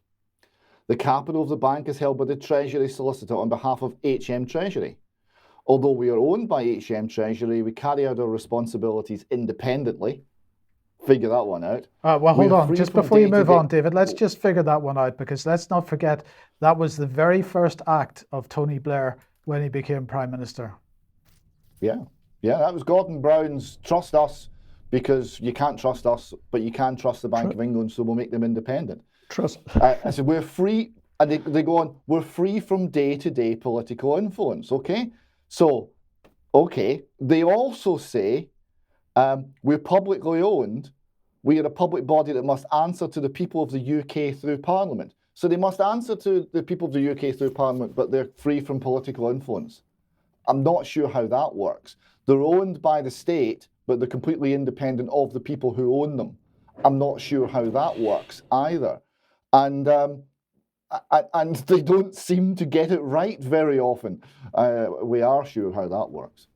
The capital of the bank is held by the Treasury Solicitor on behalf of HM Treasury. Although we are owned by HM Treasury, we carry out our responsibilities independently. Figure that one out. Well, hold on. Just before you move on, David, let's just figure that one out, because let's not forget that was the very first act of Tony Blair when he became Prime Minister. Yeah, that was Gordon Brown's trust us because you can't trust us, but you can trust the Bank of England, so we'll make them independent. Trust. I said we're free. And they go on, we're free from day-to-day political influence, okay? So, okay, they also say we're publicly owned, we are a public body that must answer to the people of the UK through Parliament. So they must answer to the people of the UK through Parliament, but they're free from political influence. I'm not sure how that works. They're owned by the state, but they're completely independent of the people who own them. I'm not sure how that works either. And they don't seem to get it right very often. We are sure how that works.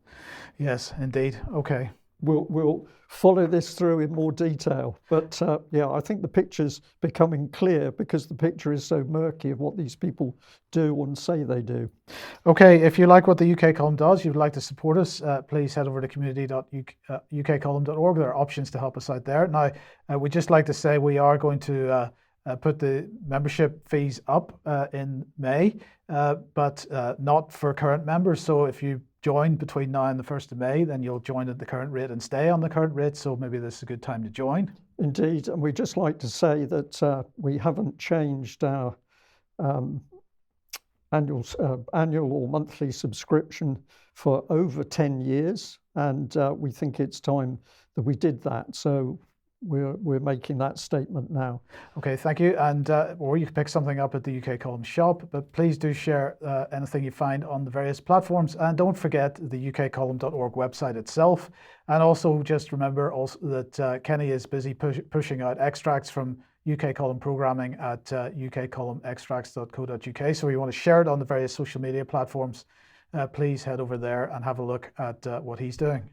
Yes, indeed. Okay. We'll follow this through in more detail. But yeah, I think the picture's becoming clear because the picture is so murky of what these people do and say they do. Okay, if you like what the UK Column does, you'd like to support us, please head over to community.ukcolumn.org. There are options to help us out there. Now, we'd just like to say we are going to put the membership fees up in May, but not for current members. So if you join between now and the 1st of May, then you'll join at the current rate and stay on the current rate. So maybe this is a good time to join. Indeed. And we'd just like to say that we haven't changed our annual or monthly subscription for over 10 years. And we think it's time that we did that. So we're making that statement now. Okay, thank you. And or you can pick something up at the UK Column shop, but please do share anything you find on the various platforms. And don't forget the ukcolumn.org website itself. And also just remember also that Kenny is busy pushing out extracts from UK Column programming at ukcolumnextracts.co.uk. So if you want to share it on the various social media platforms, please head over there and have a look at what he's doing.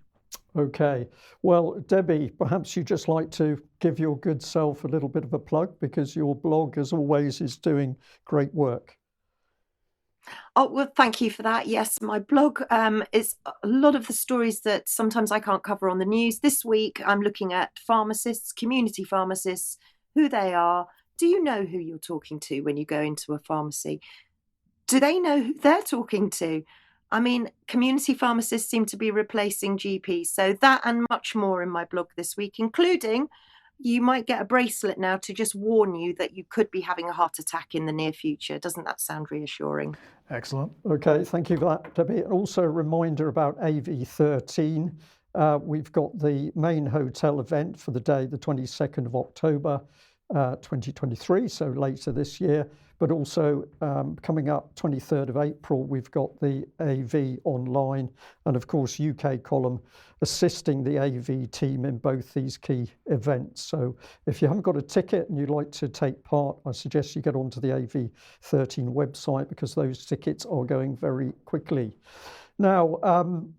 Okay. Well, Debi, perhaps you'd just like to give your good self a little bit of a plug because your blog, as always, is doing great work. Oh, well, thank you for that. Yes, my blog is a lot of the stories that sometimes I can't cover on the news. This week, I'm looking at pharmacists, community pharmacists, who they are. Do you know who you're talking to when you go into a pharmacy? Do they know who they're talking to? I mean, community pharmacists seem to be replacing GPs. So that and much more in my blog this week, including you might get a bracelet now to just warn you that you could be having a heart attack in the near future. Doesn't that sound reassuring? Excellent. Okay, thank you for that, Debi. Also a reminder about AV13. We've got the main hotel event for the day, the 22nd of October, 2023, so later this year. But also coming up 23rd of April, we've got the AV online and of course UK Column assisting the AV team in both these key events. So if you haven't got a ticket and you'd like to take part, I suggest you get onto the AV13 website because those tickets are going very quickly. Now,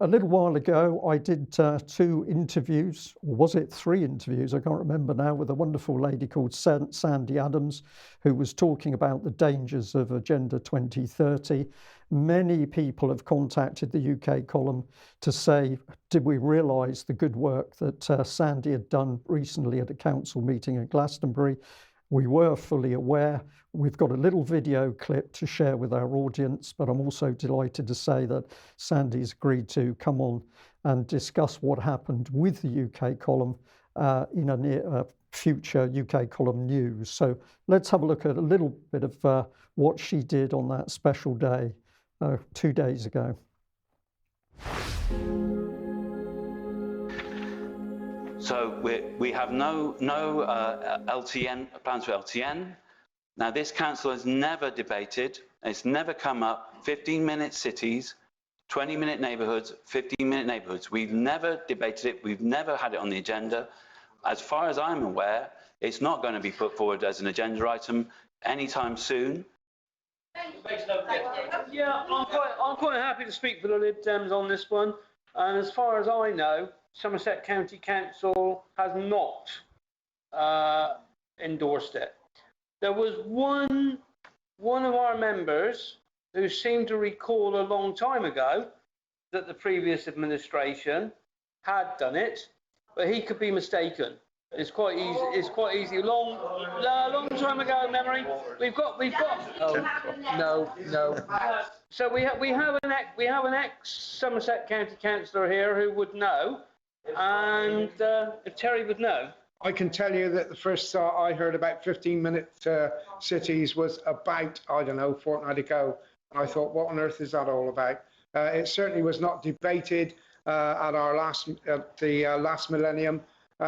a little while ago, I did 2 interviews, or was it 3 interviews? I can't remember now, with a wonderful lady called Sandy Adams, who was talking about the dangers of Agenda 2030. Many people have contacted the UK Column to say, did we realise the good work that Sandy had done recently at a council meeting in Glastonbury? We were fully aware. We've got a little video clip to share with our audience, but I'm also delighted to say that Sandy's agreed to come on and discuss what happened with the UK Column in a near future UK Column news. So let's have a look at a little bit of what she did on that special day 2 days ago. So we have no LTN plans for LTN. Now this council has never debated, it's never come up 15-minute cities, 20-minute neighbourhoods, 15-minute neighbourhoods. We've never debated it, we've never had it on the agenda. As far as I'm aware, it's not going to be put forward as an agenda item anytime soon. Yeah, I'm quite happy to speak for the Lib Dems on this one. And as far as I know, Somerset County Council has not endorsed it. There was one of our members who seemed to recall a long time ago that the previous administration had done it, but he could be mistaken. It's quite easy. It's quite easy. Long time ago memory. We've got. Oh, no. So we have an ex Somerset County councillor here who would know, and if Terry would know. I can tell you that the first start I heard about 15-minute cities was about, I don't know, a fortnight ago. And I thought, what on earth is that all about? It certainly was not debated at the last millennium.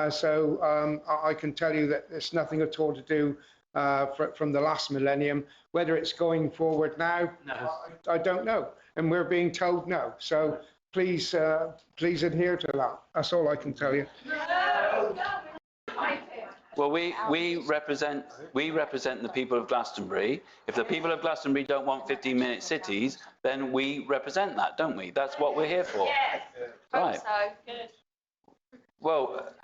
So I can tell you that there's nothing at all to do from the last millennium. Whether it's going forward now, no. I don't know. And we're being told no. So please adhere to that. That's all I can tell you. Well, we represent the people of Glastonbury. If the people of Glastonbury don't want 15-minute cities, then we represent that, don't we? That's what we're here for. Yes. Right. Hope so. Good. Well,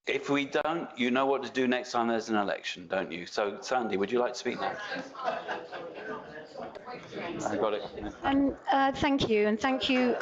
if we don't, you know what to do next time there's an election, don't you? So, Sandy, would you like to speak now? I got it. Thank you, and thank you.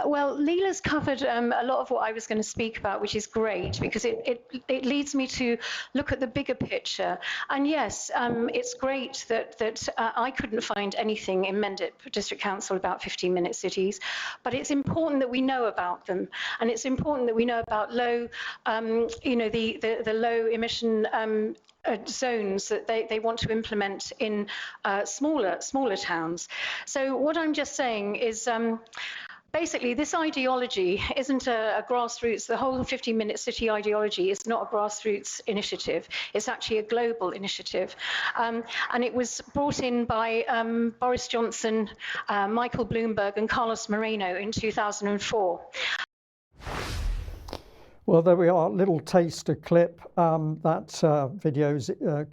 Well, Leela's covered a lot of what I was going to speak about, which is great because it leads me to look at the bigger picture. And yes, it's great that I couldn't find anything in Mendip District Council about 15-minute cities, but it's important that we know about them, and it's important that we know about low, the low emission zones that they want to implement in smaller towns. So what I'm just saying is basically this ideology isn't a grassroots, the whole 15-minute city ideology is not a grassroots initiative. It's actually a global initiative. And it was brought in by Boris Johnson, Michael Bloomberg and Carlos Moreno in 2004. Well, there we are, little taster clip. That video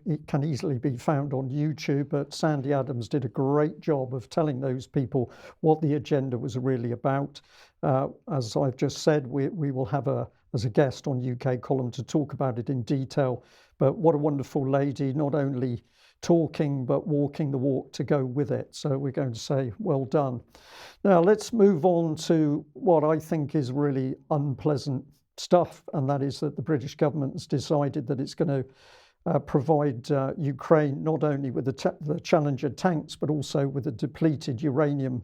it can easily be found on YouTube, but Sandy Adams did a great job of telling those people what the agenda was really about. As I've just said, we will have as a guest on UK Column to talk about it in detail. But what a wonderful lady, not only talking, but walking the walk to go with it. So we're going to say, well done. Now, let's move on to what I think is really unpleasant stuff, and that is that the British government has decided that it's going to provide Ukraine not only with the Challenger tanks, but also with the depleted uranium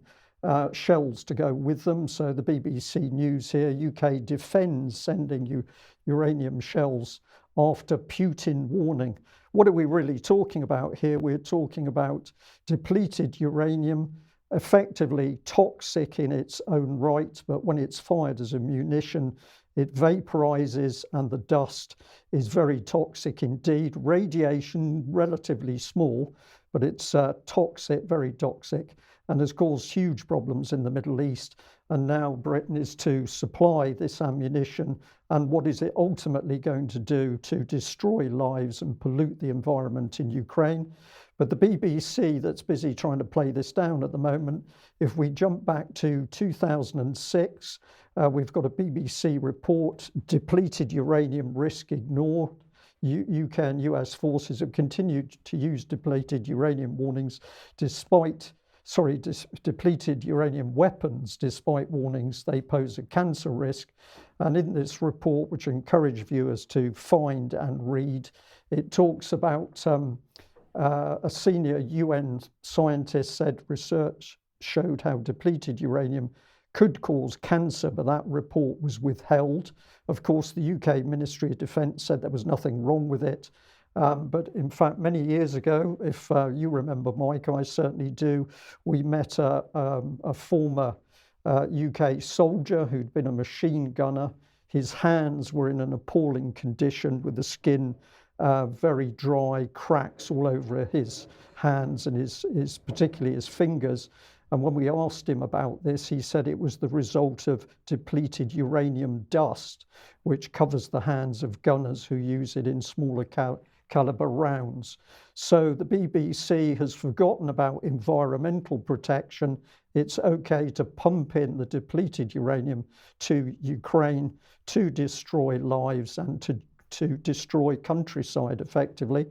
shells to go with them. So the BBC News here, UK defends sending uranium shells after Putin warning. What are we really talking about here? We're talking about depleted uranium, effectively toxic in its own right, but when it's fired as a munition, it vaporizes and the dust is very toxic indeed. Radiation, relatively small, but it's toxic, very toxic, and has caused huge problems in the Middle East. And now Britain is to supply this ammunition. And what is it ultimately going to do? To destroy lives and pollute the environment in Ukraine. But the BBC, that's busy trying to play this down at the moment, if we jump back to 2006, we've got a BBC report, depleted uranium risk ignored. UK and US forces have continued to use depleted uranium warnings depleted uranium weapons despite warnings they pose a cancer risk. And in this report, which I encourage viewers to find and read, it talks about a senior UN scientist said research showed how depleted uranium could cause cancer, but that report was withheld. Of course, the UK Ministry of Defence said there was nothing wrong with it. But in fact, many years ago, if you remember, Mike, I certainly do, we met a former UK soldier who'd been a machine gunner. His hands were in an appalling condition with the skin very dry, cracks all over his hands and his particularly his fingers. And when we asked him about this, he said it was the result of depleted uranium dust, which covers the hands of gunners who use it in smaller caliber rounds. So the BBC has forgotten about environmental protection. It's okay to pump in the depleted uranium to Ukraine to destroy lives and to destroy countryside effectively.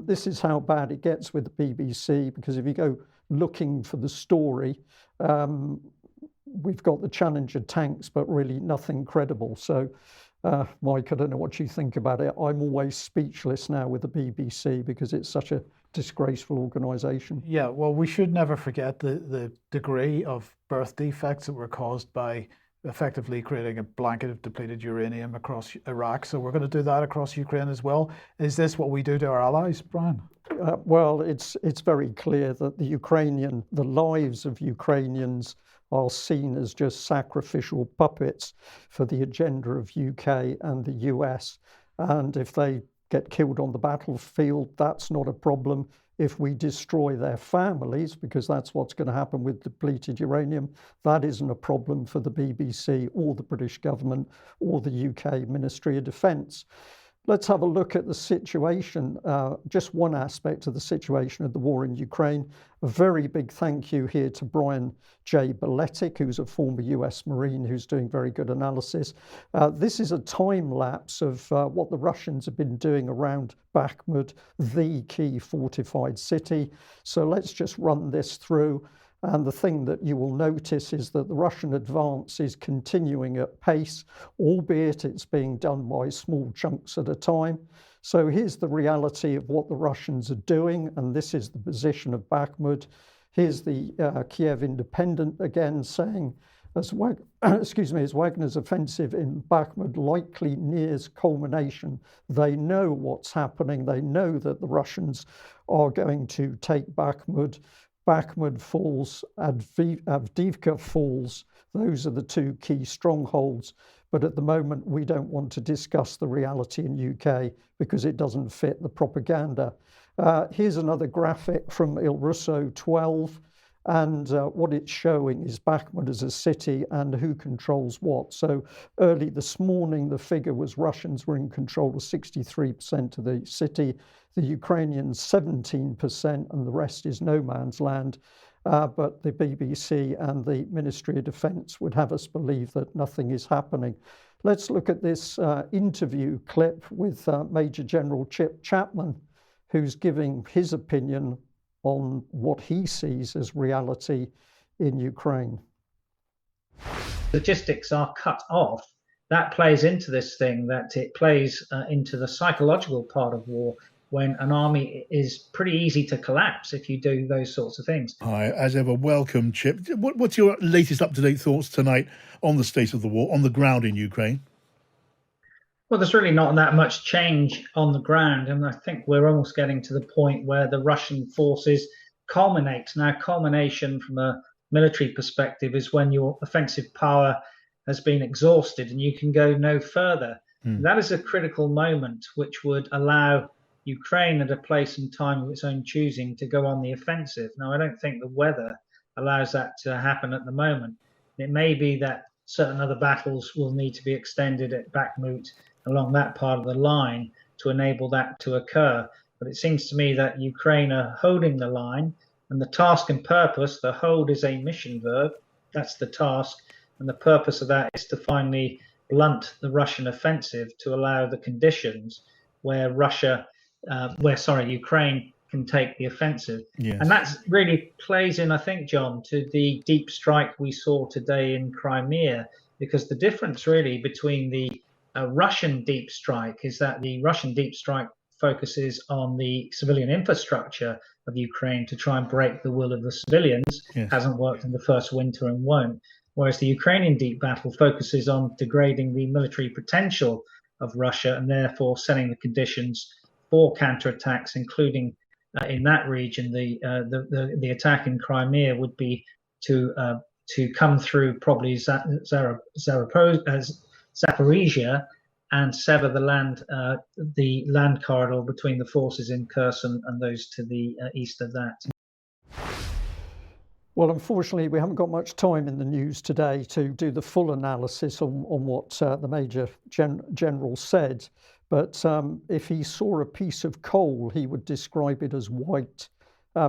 This is how bad it gets with the BBC, because if you go looking for the story, we've got the Challenger tanks, but really nothing credible. So Mike, I don't know what you think about it. I'm always speechless now with the BBC because it's such a disgraceful organisation. Yeah, well, we should never forget the degree of birth defects that were caused by effectively creating a blanket of depleted uranium across Iraq. So we're going to do that across Ukraine as well. Is this what we do to our allies, Brian? Well, it's very clear that the lives of Ukrainians are seen as just sacrificial puppets for the agenda of UK and the US. And if they get killed on the battlefield, that's not a problem. If we destroy their families, because that's what's going to happen with depleted uranium, that isn't a problem for the BBC or the British government or the UK Ministry of Defence. Let's have a look at the situation, just one aspect of the situation of the war in Ukraine. A very big thank you here to Brian J. Beletic, who's a former US Marine who's doing very good analysis. This is a time lapse of what the Russians have been doing around Bakhmut, the key fortified city. So let's just run this through. And the thing that you will notice is that the Russian advance is continuing at pace, albeit it's being done by small chunks at a time. So here's the reality of what the Russians are doing, and this is the position of Bakhmut. Here's the Kiev Independent again saying, as Wagner's offensive in Bakhmut likely nears culmination. They know what's happening. They know that the Russians are going to take Bakhmut. Bakhmut falls, Avdiivka falls. Those are the two key strongholds. But at the moment, we don't want to discuss the reality in UK because it doesn't fit the propaganda. Here's another graphic from Il Russo 12. And what it's showing is Bakhmut as a city and who controls what. So early this morning, the figure was Russians were in control of 63% of the city, the Ukrainians 17%, and the rest is no man's land. But the BBC and the Ministry of Defence would have us believe that nothing is happening. Let's look at this interview clip with Major General Chip Chapman, who's giving his opinion on what he sees as reality in Ukraine. Logistics are cut off. That plays into this thing, that it plays into the psychological part of war, when an army is pretty easy to collapse if you do those sorts of things. Hi, as ever, welcome, Chip. What's your latest up-to-date thoughts tonight on the state of the war, on the ground in Ukraine? Well, there's really not that much change on the ground, and I think we're almost getting to the point where the Russian forces culminate. Now, culmination from a military perspective is when your offensive power has been exhausted and you can go no further. That is a critical moment which would allow Ukraine at a place and time of its own choosing to go on the offensive. Now, I don't think the weather allows that to happen at the moment. It may be that certain other battles will need to be extended at Bakhmut along that part of the line to enable that to occur. But it seems to me that Ukraine are holding the line, and the task and purpose, the hold is a mission verb, that's the task, and the purpose of that is to finally blunt the Russian offensive to allow the conditions where Ukraine can take the offensive. Yes. And that really plays in, I think, John, to the deep strike we saw today in Crimea, because the difference really between the Russian deep strike is that the Russian deep strike focuses on the civilian infrastructure of Ukraine to try and break the will of the civilians. Yes. Hasn't worked in the first winter and won't. Whereas the Ukrainian deep battle focuses on degrading the military potential of Russia and therefore setting the conditions for counterattacks, including in that region. The attack in Crimea would be to come through probably Zaporizhia and sever the land corridor between the forces in Kherson and those to the east of that. Well, unfortunately, we haven't got much time in the news today to do the full analysis on what the Major General said. But if he saw a piece of coal, he would describe it as white,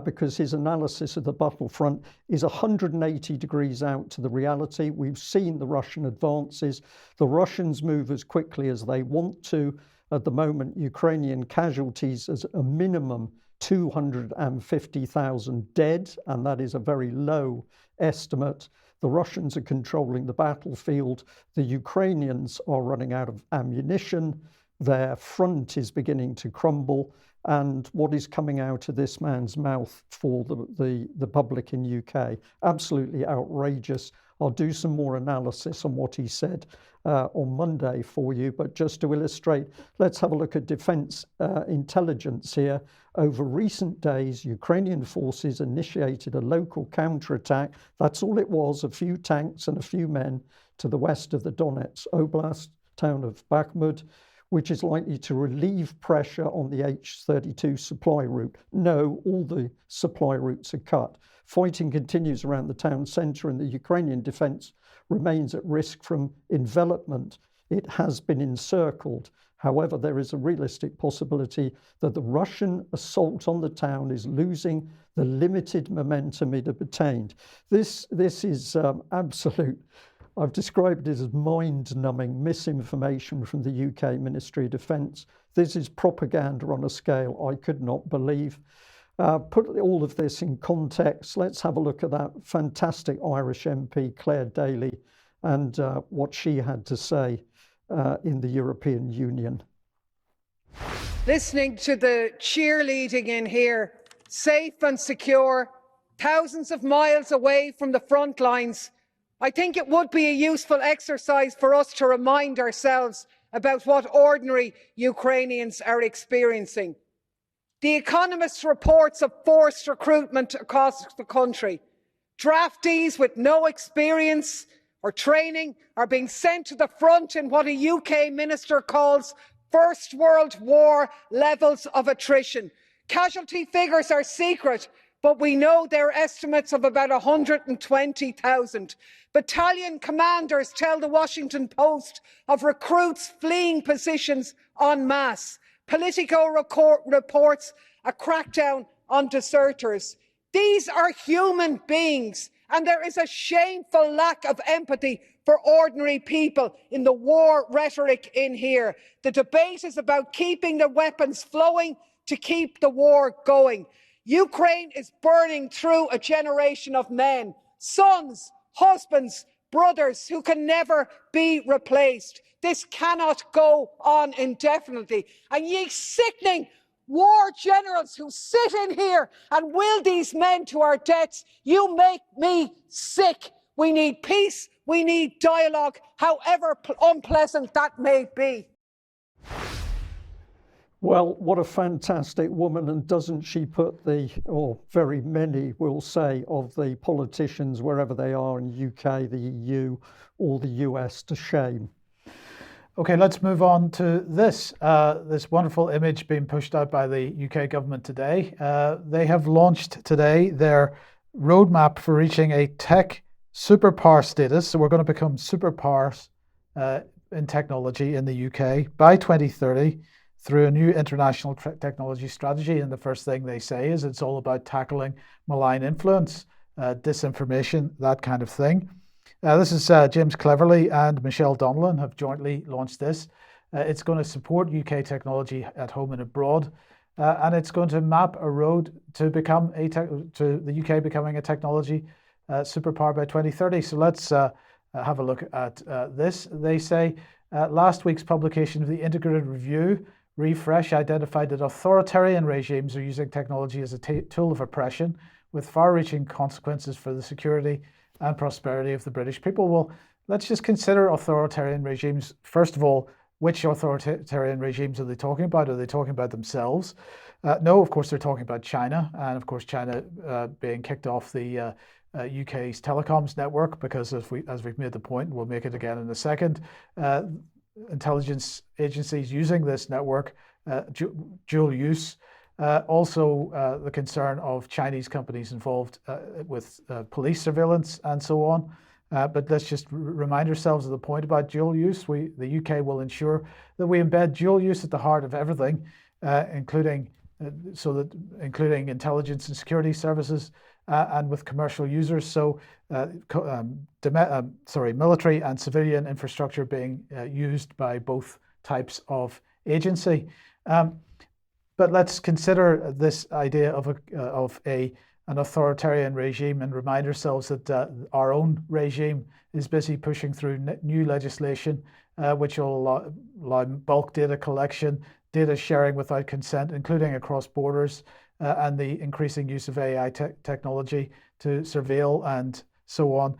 because his analysis of the battlefront is 180 degrees out to the reality. We've seen the Russian advances. The Russians move as quickly as they want to. At the moment, Ukrainian casualties as a minimum 250,000 dead, and that is a very low estimate. The Russians are controlling the battlefield. The Ukrainians are running out of ammunition. Their front is beginning to crumble. And what is coming out of this man's mouth for the public in UK, absolutely outrageous. I'll do some more analysis on what he said on Monday for you, but just to illustrate, let's have a look at defense intelligence here. Over recent days, Ukrainian forces initiated a local counterattack. That's all it was, a few tanks and a few men to the west of the Donetsk Oblast town of Bakhmut, which is likely to relieve pressure on the H-32 supply route. No, all the supply routes are cut. Fighting continues around the town centre and the Ukrainian defence remains at risk from envelopment. It has been encircled. However, there is a realistic possibility that the Russian assault on the town is losing the limited momentum it obtained. This is absolute. I've described it as mind-numbing misinformation from the UK Ministry of Defence. This is propaganda on a scale I could not believe. Put all of this in context. Let's have a look at that fantastic Irish MP, Claire Daly, and what she had to say in the European Union. Listening to the cheerleading in here, safe and secure, thousands of miles away from the front lines, I think it would be a useful exercise for us to remind ourselves about what ordinary Ukrainians are experiencing. The Economist reports of forced recruitment across the country. Draftees with no experience or training are being sent to the front in what a UK minister calls First World War levels of attrition. Casualty figures are secret, but we know they're estimates of about 120,000. Battalion commanders tell the Washington Post of recruits fleeing positions en masse. Politico reports a crackdown on deserters. These are human beings, and there is a shameful lack of empathy for ordinary people in the war rhetoric in here. The debate is about keeping the weapons flowing to keep the war going. Ukraine is burning through a generation of men, sons, husbands, brothers who can never be replaced. This cannot go on indefinitely. And ye sickening war generals who sit in here and will these men to our deaths, you make me sick. We need peace, we need dialogue, however unpleasant that may be. Well, what a fantastic woman, and doesn't she put or very many will say, of the politicians, wherever they are in the UK, the EU or the US, to shame. Okay, let's move on to this wonderful image being pushed out by the UK government today. They have launched today their roadmap for reaching a tech superpower status. So we're going to become superpowers in technology in the UK by 2030 through a new international technology strategy. And the first thing they say is it's all about tackling malign influence, disinformation, that kind of thing. This is James Cleverly and Michelle Donlan have jointly launched this. It's going to support UK technology at home and abroad, and it's going to map a road to become to the UK becoming a technology superpower by 2030. So let's have a look at this. They say last week's publication of the Integrated Review Refresh identified that authoritarian regimes are using technology as a tool of oppression with far-reaching consequences for the security and prosperity of the British people. Well, let's just consider authoritarian regimes. First of all, which authoritarian regimes are they talking about? Are they talking about themselves? No, of course, they're talking about China. And of course, China being kicked off the UK's telecoms network because, as we've made the point, we'll make it again in a second, intelligence agencies using this network, dual use. Also, the concern of Chinese companies involved with police surveillance and so on. But let's just remind ourselves of the point about dual use. The UK will ensure that we embed dual use at the heart of everything, including intelligence and security services and with commercial users. So, military and civilian infrastructure being used by both types of agency. But let's consider this idea of a an authoritarian regime and remind ourselves that our own regime is busy pushing through new legislation which will allow bulk data collection, data sharing without consent, including across borders, and the increasing use of AI technology to surveil and so on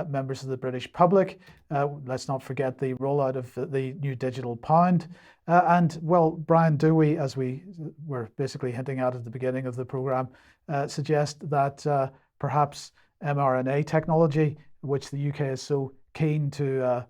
members of the British public. Let's not forget the rollout of the new digital pound. And well, Brian, do we, as we were basically hinting at the beginning of the programme, suggest that perhaps mRNA technology, which the UK is so keen to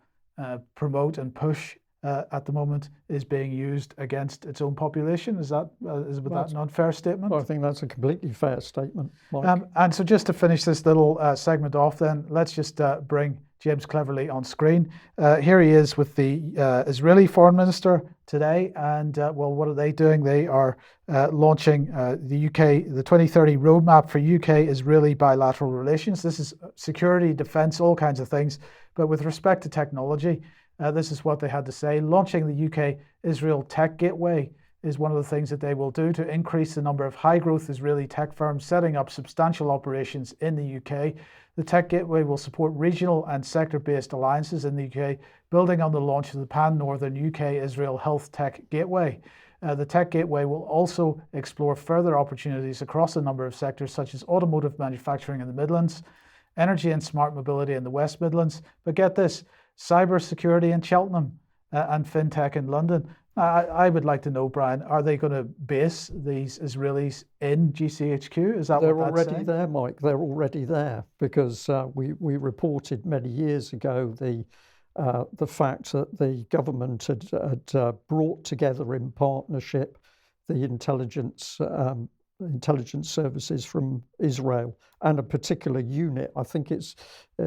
promote and push at the moment, is being used against its own population? Is that that an unfair statement? Well, I think that's a completely fair statement, Mike. And so just to finish this little segment off then, let's just bring James Cleverly on screen. Here he is with the Israeli Foreign Minister today. And well, what are they doing? They are launching the 2030 roadmap for UK-Israeli bilateral relations. This is security, defence, all kinds of things. But with respect to technology, this is what they had to say. Launching the UK-Israel Tech Gateway is one of the things that they will do to increase the number of high-growth Israeli tech firms setting up substantial operations in the UK. The Tech Gateway will support regional and sector-based alliances in the UK, building on the launch of the pan-northern UK-Israel Health Tech Gateway. The Tech Gateway will also explore further opportunities across a number of sectors, such as automotive manufacturing in the Midlands, energy and smart mobility in the West Midlands. But get this, cyber security in Cheltenham and fintech in London. I would like to know, Brian, are they going to base these Israelis in GCHQ? Is that They're what that's already saying? there, Mike. They're already there because we reported many years ago the fact that the government had brought together in partnership the intelligence services from Israel and a particular unit. I think it's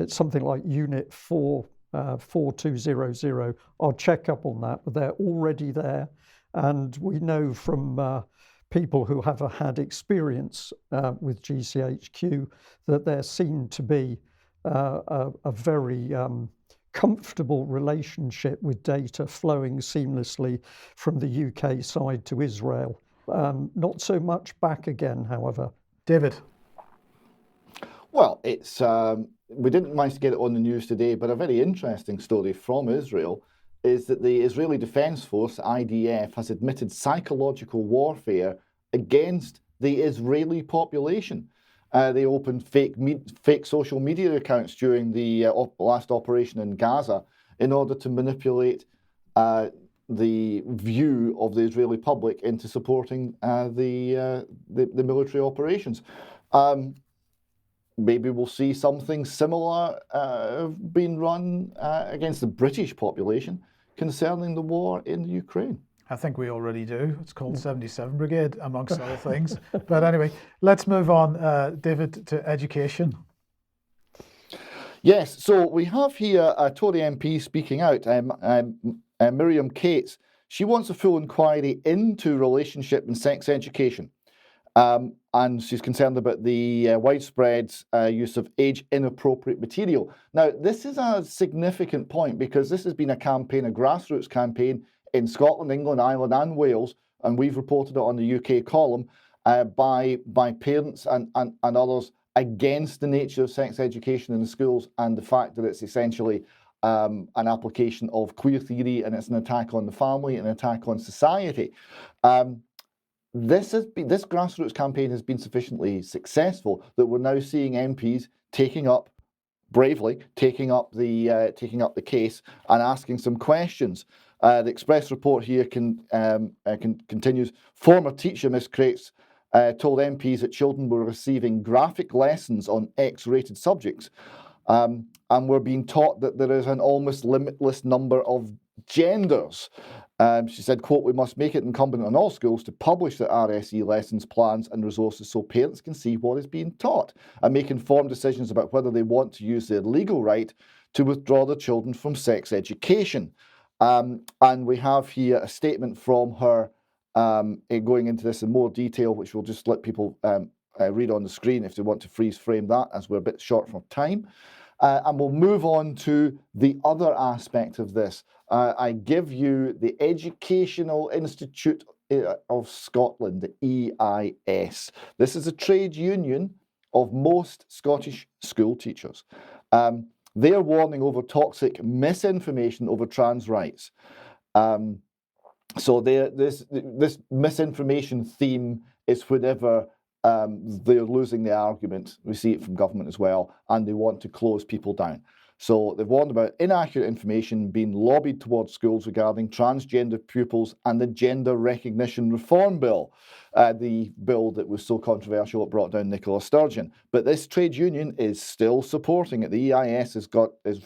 something like Unit 4200. I'll check up on that, but they're already there. And we know from people who have had experience with GCHQ that there seemed to be a very comfortable relationship with data flowing seamlessly from the UK side to Israel. Not so much back again, however. David. Well, it's we didn't manage to get it on the news today, but a very interesting story from Israel is that the Israeli Defense Force, IDF, has admitted psychological warfare against the Israeli population. They opened fake social media accounts during the last operation in Gaza in order to manipulate the view of the Israeli public into supporting the military operations. Maybe we'll see something similar being run against the British population concerning the war in Ukraine. I think we already do. It's called 77 Brigade, amongst other things. But anyway, let's move on, David, to education. Yes, so we have here a Tory MP speaking out, Miriam Cates. She wants a full inquiry into relationship and sex education. And she's concerned about the widespread use of age-inappropriate material. Now, this is a significant point because this has been a campaign, a grassroots campaign in Scotland, England, Ireland and Wales, and we've reported it on the UK column by parents and others against the nature of sex education in the schools and the fact that it's essentially an application of queer theory and it's an attack on the family, an attack on society. This grassroots campaign has been sufficiently successful that we're now seeing MPs bravely taking up the case and asking some questions. The Express report here continues. Former teacher Miss Crates told MPs that children were receiving graphic lessons on X-rated subjects, and were being taught that there is an almost limitless number of genders. She said, quote, "We must make it incumbent on all schools to publish their RSE lessons, plans and resources so parents can see what is being taught and make informed decisions about whether they want to use their legal right to withdraw their children from sex education." And we have here a statement from her going into this in more detail, which we'll just let people read on the screen if they want to freeze frame that, as we're a bit short for time. And we'll move on to the other aspect of this. I give you the Educational Institute of Scotland, the EIS. This is a trade union of most Scottish school teachers. They're warning over toxic misinformation over trans rights. So this misinformation theme is whenever they're losing the argument. We see it from government as well, and they want to close people down. So they've warned about inaccurate information being lobbied towards schools regarding transgender pupils and the Gender Recognition Reform Bill, the bill that was so controversial it brought down Nicola Sturgeon. But this trade union is still supporting it. The EIS is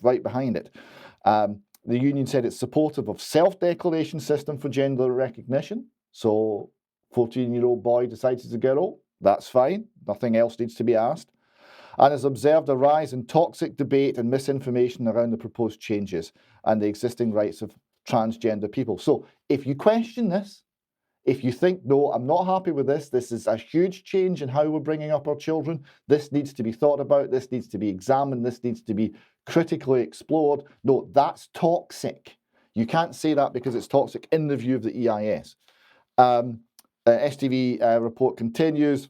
right behind it. The union said it's supportive of self-declaration system for gender recognition. So 14-year-old boy decides he's a girl, that's fine. Nothing else needs to be asked. And has observed a rise in toxic debate and misinformation around the proposed changes and the existing rights of transgender people. So if you question this, if you think, no, I'm not happy with this, this is a huge change in how we're bringing up our children, this needs to be thought about, this needs to be examined, this needs to be critically explored. No, that's toxic. You can't say that because it's toxic in the view of the EIS. STV report continues.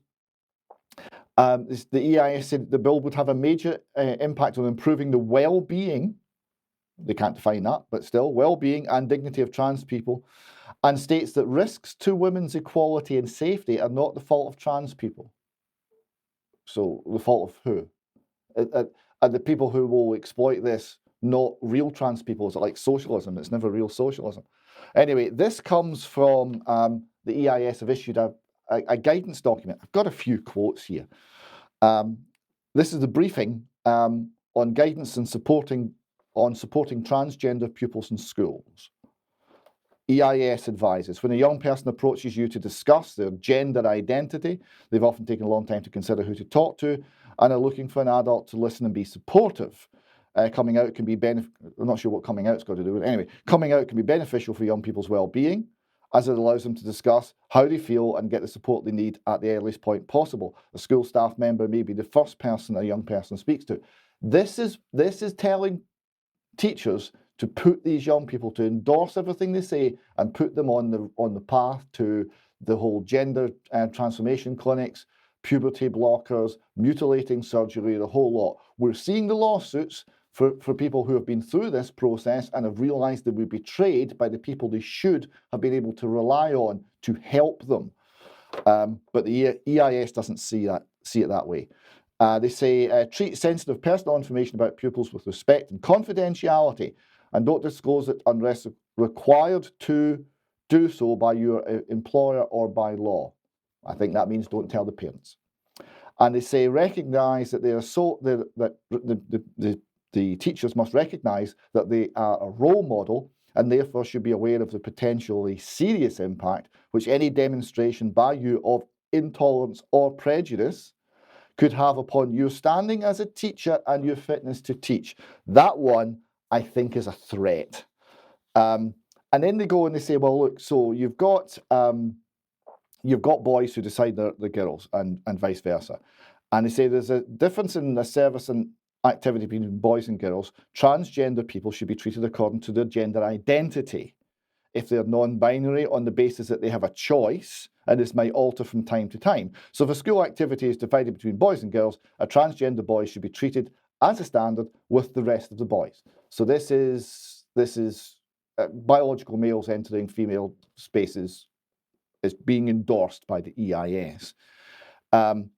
The EIS said the bill would have a major impact on improving the well-being, they can't define that, but still, well-being and dignity of trans people, and states that risks to women's equality and safety are not the fault of trans people. So the fault of who? Are the people who will exploit this not real trans people? Is it like socialism? It's never real socialism. Anyway, this comes from the EIS have issued a guidance document. I've got a few quotes here. This is the briefing on guidance and supporting transgender pupils in schools. EIS advises, when a young person approaches you to discuss their gender identity, they've often taken a long time to consider who to talk to and are looking for an adult to listen and be supportive. Coming out can be I'm not sure what coming out's got to do with it. Anyway, coming out can be beneficial for young people's well-being, as it allows them to discuss how they feel and get the support they need at the earliest point possible. A school staff member may be the first person a young person speaks to. This is telling teachers to put these young people, to endorse everything they say and put them on the path to the whole gender transformation clinics, puberty blockers, mutilating surgery, the whole lot. We're seeing the lawsuits for people who have been through this process and have realised they were betrayed by the people they should have been able to rely on to help them. But the EIS doesn't see it that way. They say treat sensitive personal information about pupils with respect and confidentiality, and don't disclose it unless required to do so by your employer or by law. I think that means don't tell the parents. And they say recognise that the teachers must recognise that they are a role model and therefore should be aware of the potentially serious impact which any demonstration by you of intolerance or prejudice could have upon your standing as a teacher and your fitness to teach. That one, I think, is a threat. And then they go and they say, well, look, so you've got boys who decide they're girls and vice versa. And they say there's a difference in the service and activity between boys and girls. Transgender people should be treated according to their gender identity. If they're non-binary, on the basis that they have a choice, and this might alter from time to time. So if a school activity is divided between boys and girls, a transgender boy should be treated as a standard with the rest of the boys. So this is biological males entering female spaces is being endorsed by the EIS. And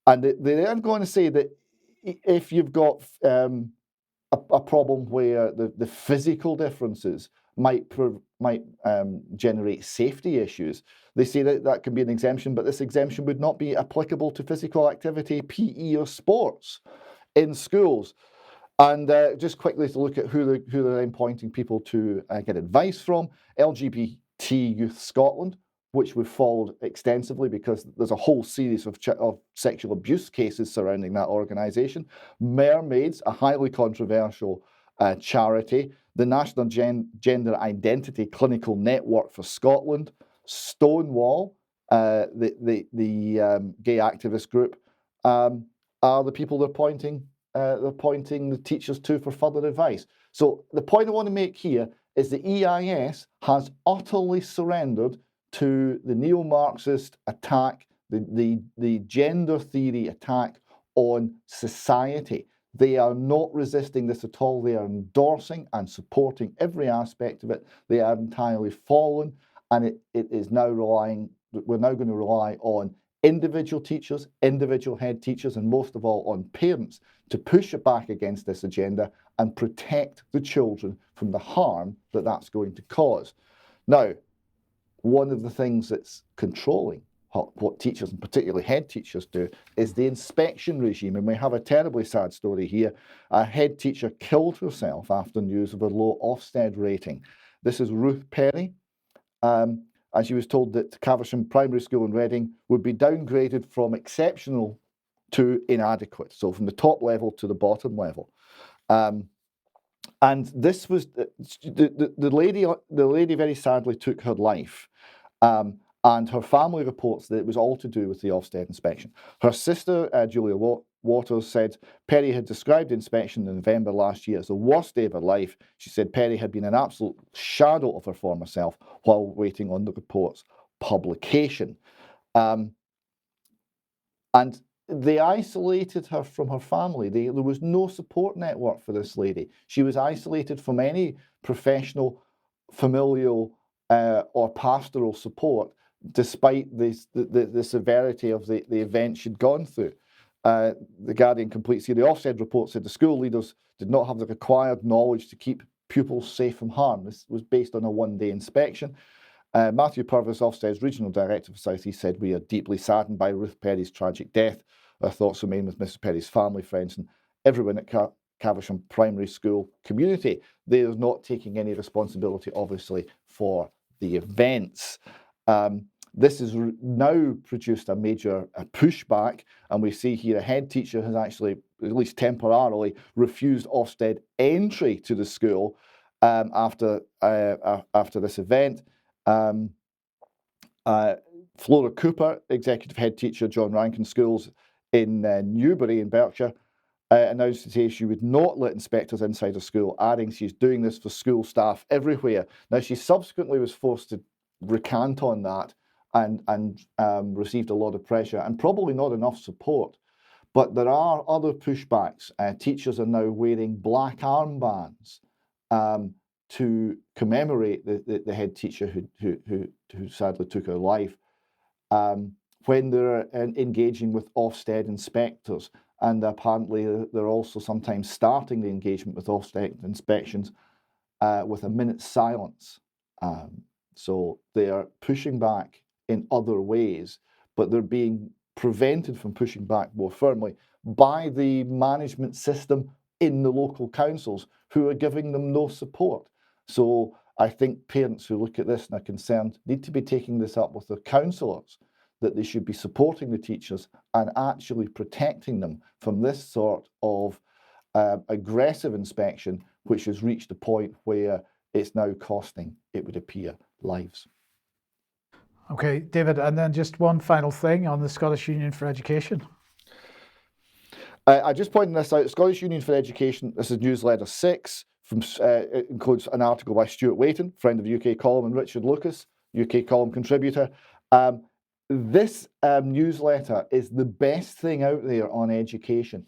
they're going to say that if you've got a problem where the physical differences might generate safety issues, they say that can be an exemption, but this exemption would not be applicable to physical activity, PE or sports in schools. And just quickly to look at who they're then pointing people to get advice from, LGBT Youth Scotland, which we've followed extensively because there's a whole series of sexual abuse cases surrounding that organisation. Mermaids, a highly controversial charity. The National Gender Identity Clinical Network for Scotland. Stonewall, the gay activist group, are the people they're pointing the teachers to for further advice. So the point I want to make here is the EIS has utterly surrendered to the neo-Marxist attack the gender theory attack on society. They are not resisting this at all. They are endorsing and supporting every aspect of it. They are entirely fallen, and it is now we're now going to rely on individual teachers, individual head teachers, and most of all on parents to push it back against this agenda and protect the children from the harm that that's going to cause. Now, one of the things that's controlling what teachers, and particularly head teachers, do is the inspection regime. And we have a terribly sad story here. A head teacher killed herself after news of a low Ofsted rating. This is Ruth Perry. And she was told that Caversham Primary School in Reading would be downgraded from exceptional to inadequate, so from the top level to the bottom level. And this was the lady very sadly took her life, and her family reports that it was all to do with the Ofsted inspection. Her sister, Julia Waters, said Perry had described the inspection in November last year as the worst day of her life. She said Perry had been an absolute shadow of her former self while waiting on the report's publication. And they isolated her from her family. There was no support network for this lady. She was isolated from any professional, familial, or pastoral support, despite the severity of the event she'd gone through. The Guardian completes here. The Ofsted report said the school leaders did not have the required knowledge to keep pupils safe from harm. This was based on a one-day inspection. Matthew Purvis, Ofsted's Regional Director for South East, said, "We are deeply saddened by Ruth Perry's tragic death. Our thoughts remain with Mrs. Perry's family, friends, and everyone at Caversham Primary School community." They are not taking any responsibility, obviously, for the events. This has now produced a major pushback, and we see here a head teacher has actually, at least temporarily, refused Ofsted entry to the school after this event. Flora Cooper, executive head teacher, John Rankin Schools in Newbury in Berkshire, announced today she would not let inspectors inside her school, adding she's doing this for school staff everywhere. Now, she subsequently was forced to recant on that and received a lot of pressure and probably not enough support. But there are other pushbacks. Teachers are now wearing black armbands to commemorate the head teacher who sadly took her life when they're engaging with Ofsted inspectors. And apparently they're also sometimes starting the engagement with Ofsted inspections with a minute's silence. So they are pushing back in other ways, but they're being prevented from pushing back more firmly by the management system in the local councils who are giving them no support. So I think parents who look at this and are concerned need to be taking this up with their councillors, that they should be supporting the teachers and actually protecting them from this sort of aggressive inspection, which has reached a point where it's now costing, it would appear, lives. Okay, David, and then just one final thing on the Scottish Union for Education. I just pointed this out. Scottish Union for Education, this is newsletter 6, it includes an article by Stuart Waiton, friend of UK Column, and Richard Lucas, UK Column contributor. This newsletter is the best thing out there on education.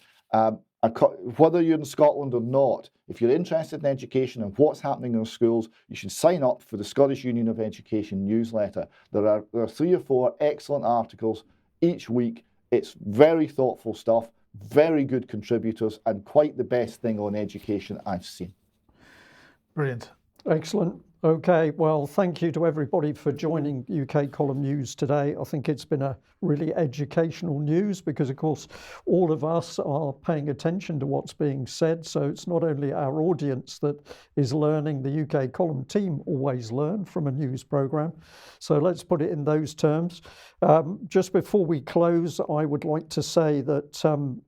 Whether you're in Scotland or not, if you're interested in education and what's happening in our schools, you should sign up for the Scottish Union of Education newsletter. There are 3 or 4 excellent articles each week. It's very thoughtful stuff, very good contributors, and quite the best thing on education I've seen. Brilliant. Excellent. Okay, well, thank you to everybody for joining UK Column News today. I think it's been a really educational news because, of course, all of us are paying attention to what's being said. So it's not only our audience that is learning, the UK Column team always learn from a news programme. So let's put it in those terms. Just before we close, I would like to say that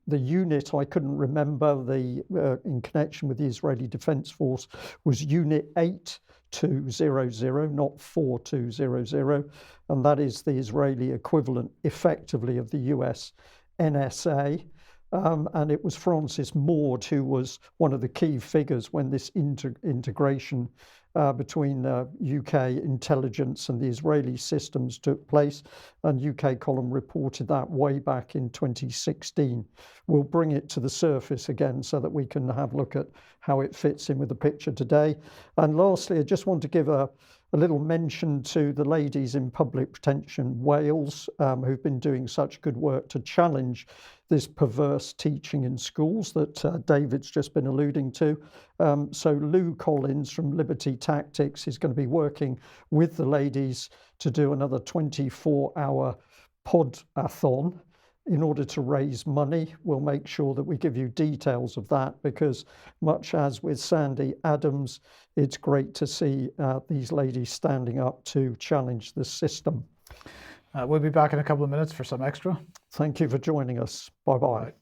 the unit, I couldn't remember in connection with the Israeli Defence Force, was Unit 8200, not 4200, and that is the Israeli equivalent, effectively, of the US NSA. And it was Francis Maud who was one of the key figures when this integration between UK intelligence and the Israeli systems took place, and UK Column reported that way back in 2016. We'll bring it to the surface again so that we can have a look at how it fits in with the picture today. And lastly, I just want to give a little mention to the ladies in Public Protection Wales who've been doing such good work to challenge this perverse teaching in schools that David's just been alluding to. So Lou Collins from Liberty Tactics is going to be working with the ladies to do another 24-hour pod-a-thon in order to raise money. We'll make sure that we give you details of that, because much as with Sandy Adams, it's great to see these ladies standing up to challenge the system. We'll be back in a couple of minutes for some extra. Thank you for joining us. Bye-bye.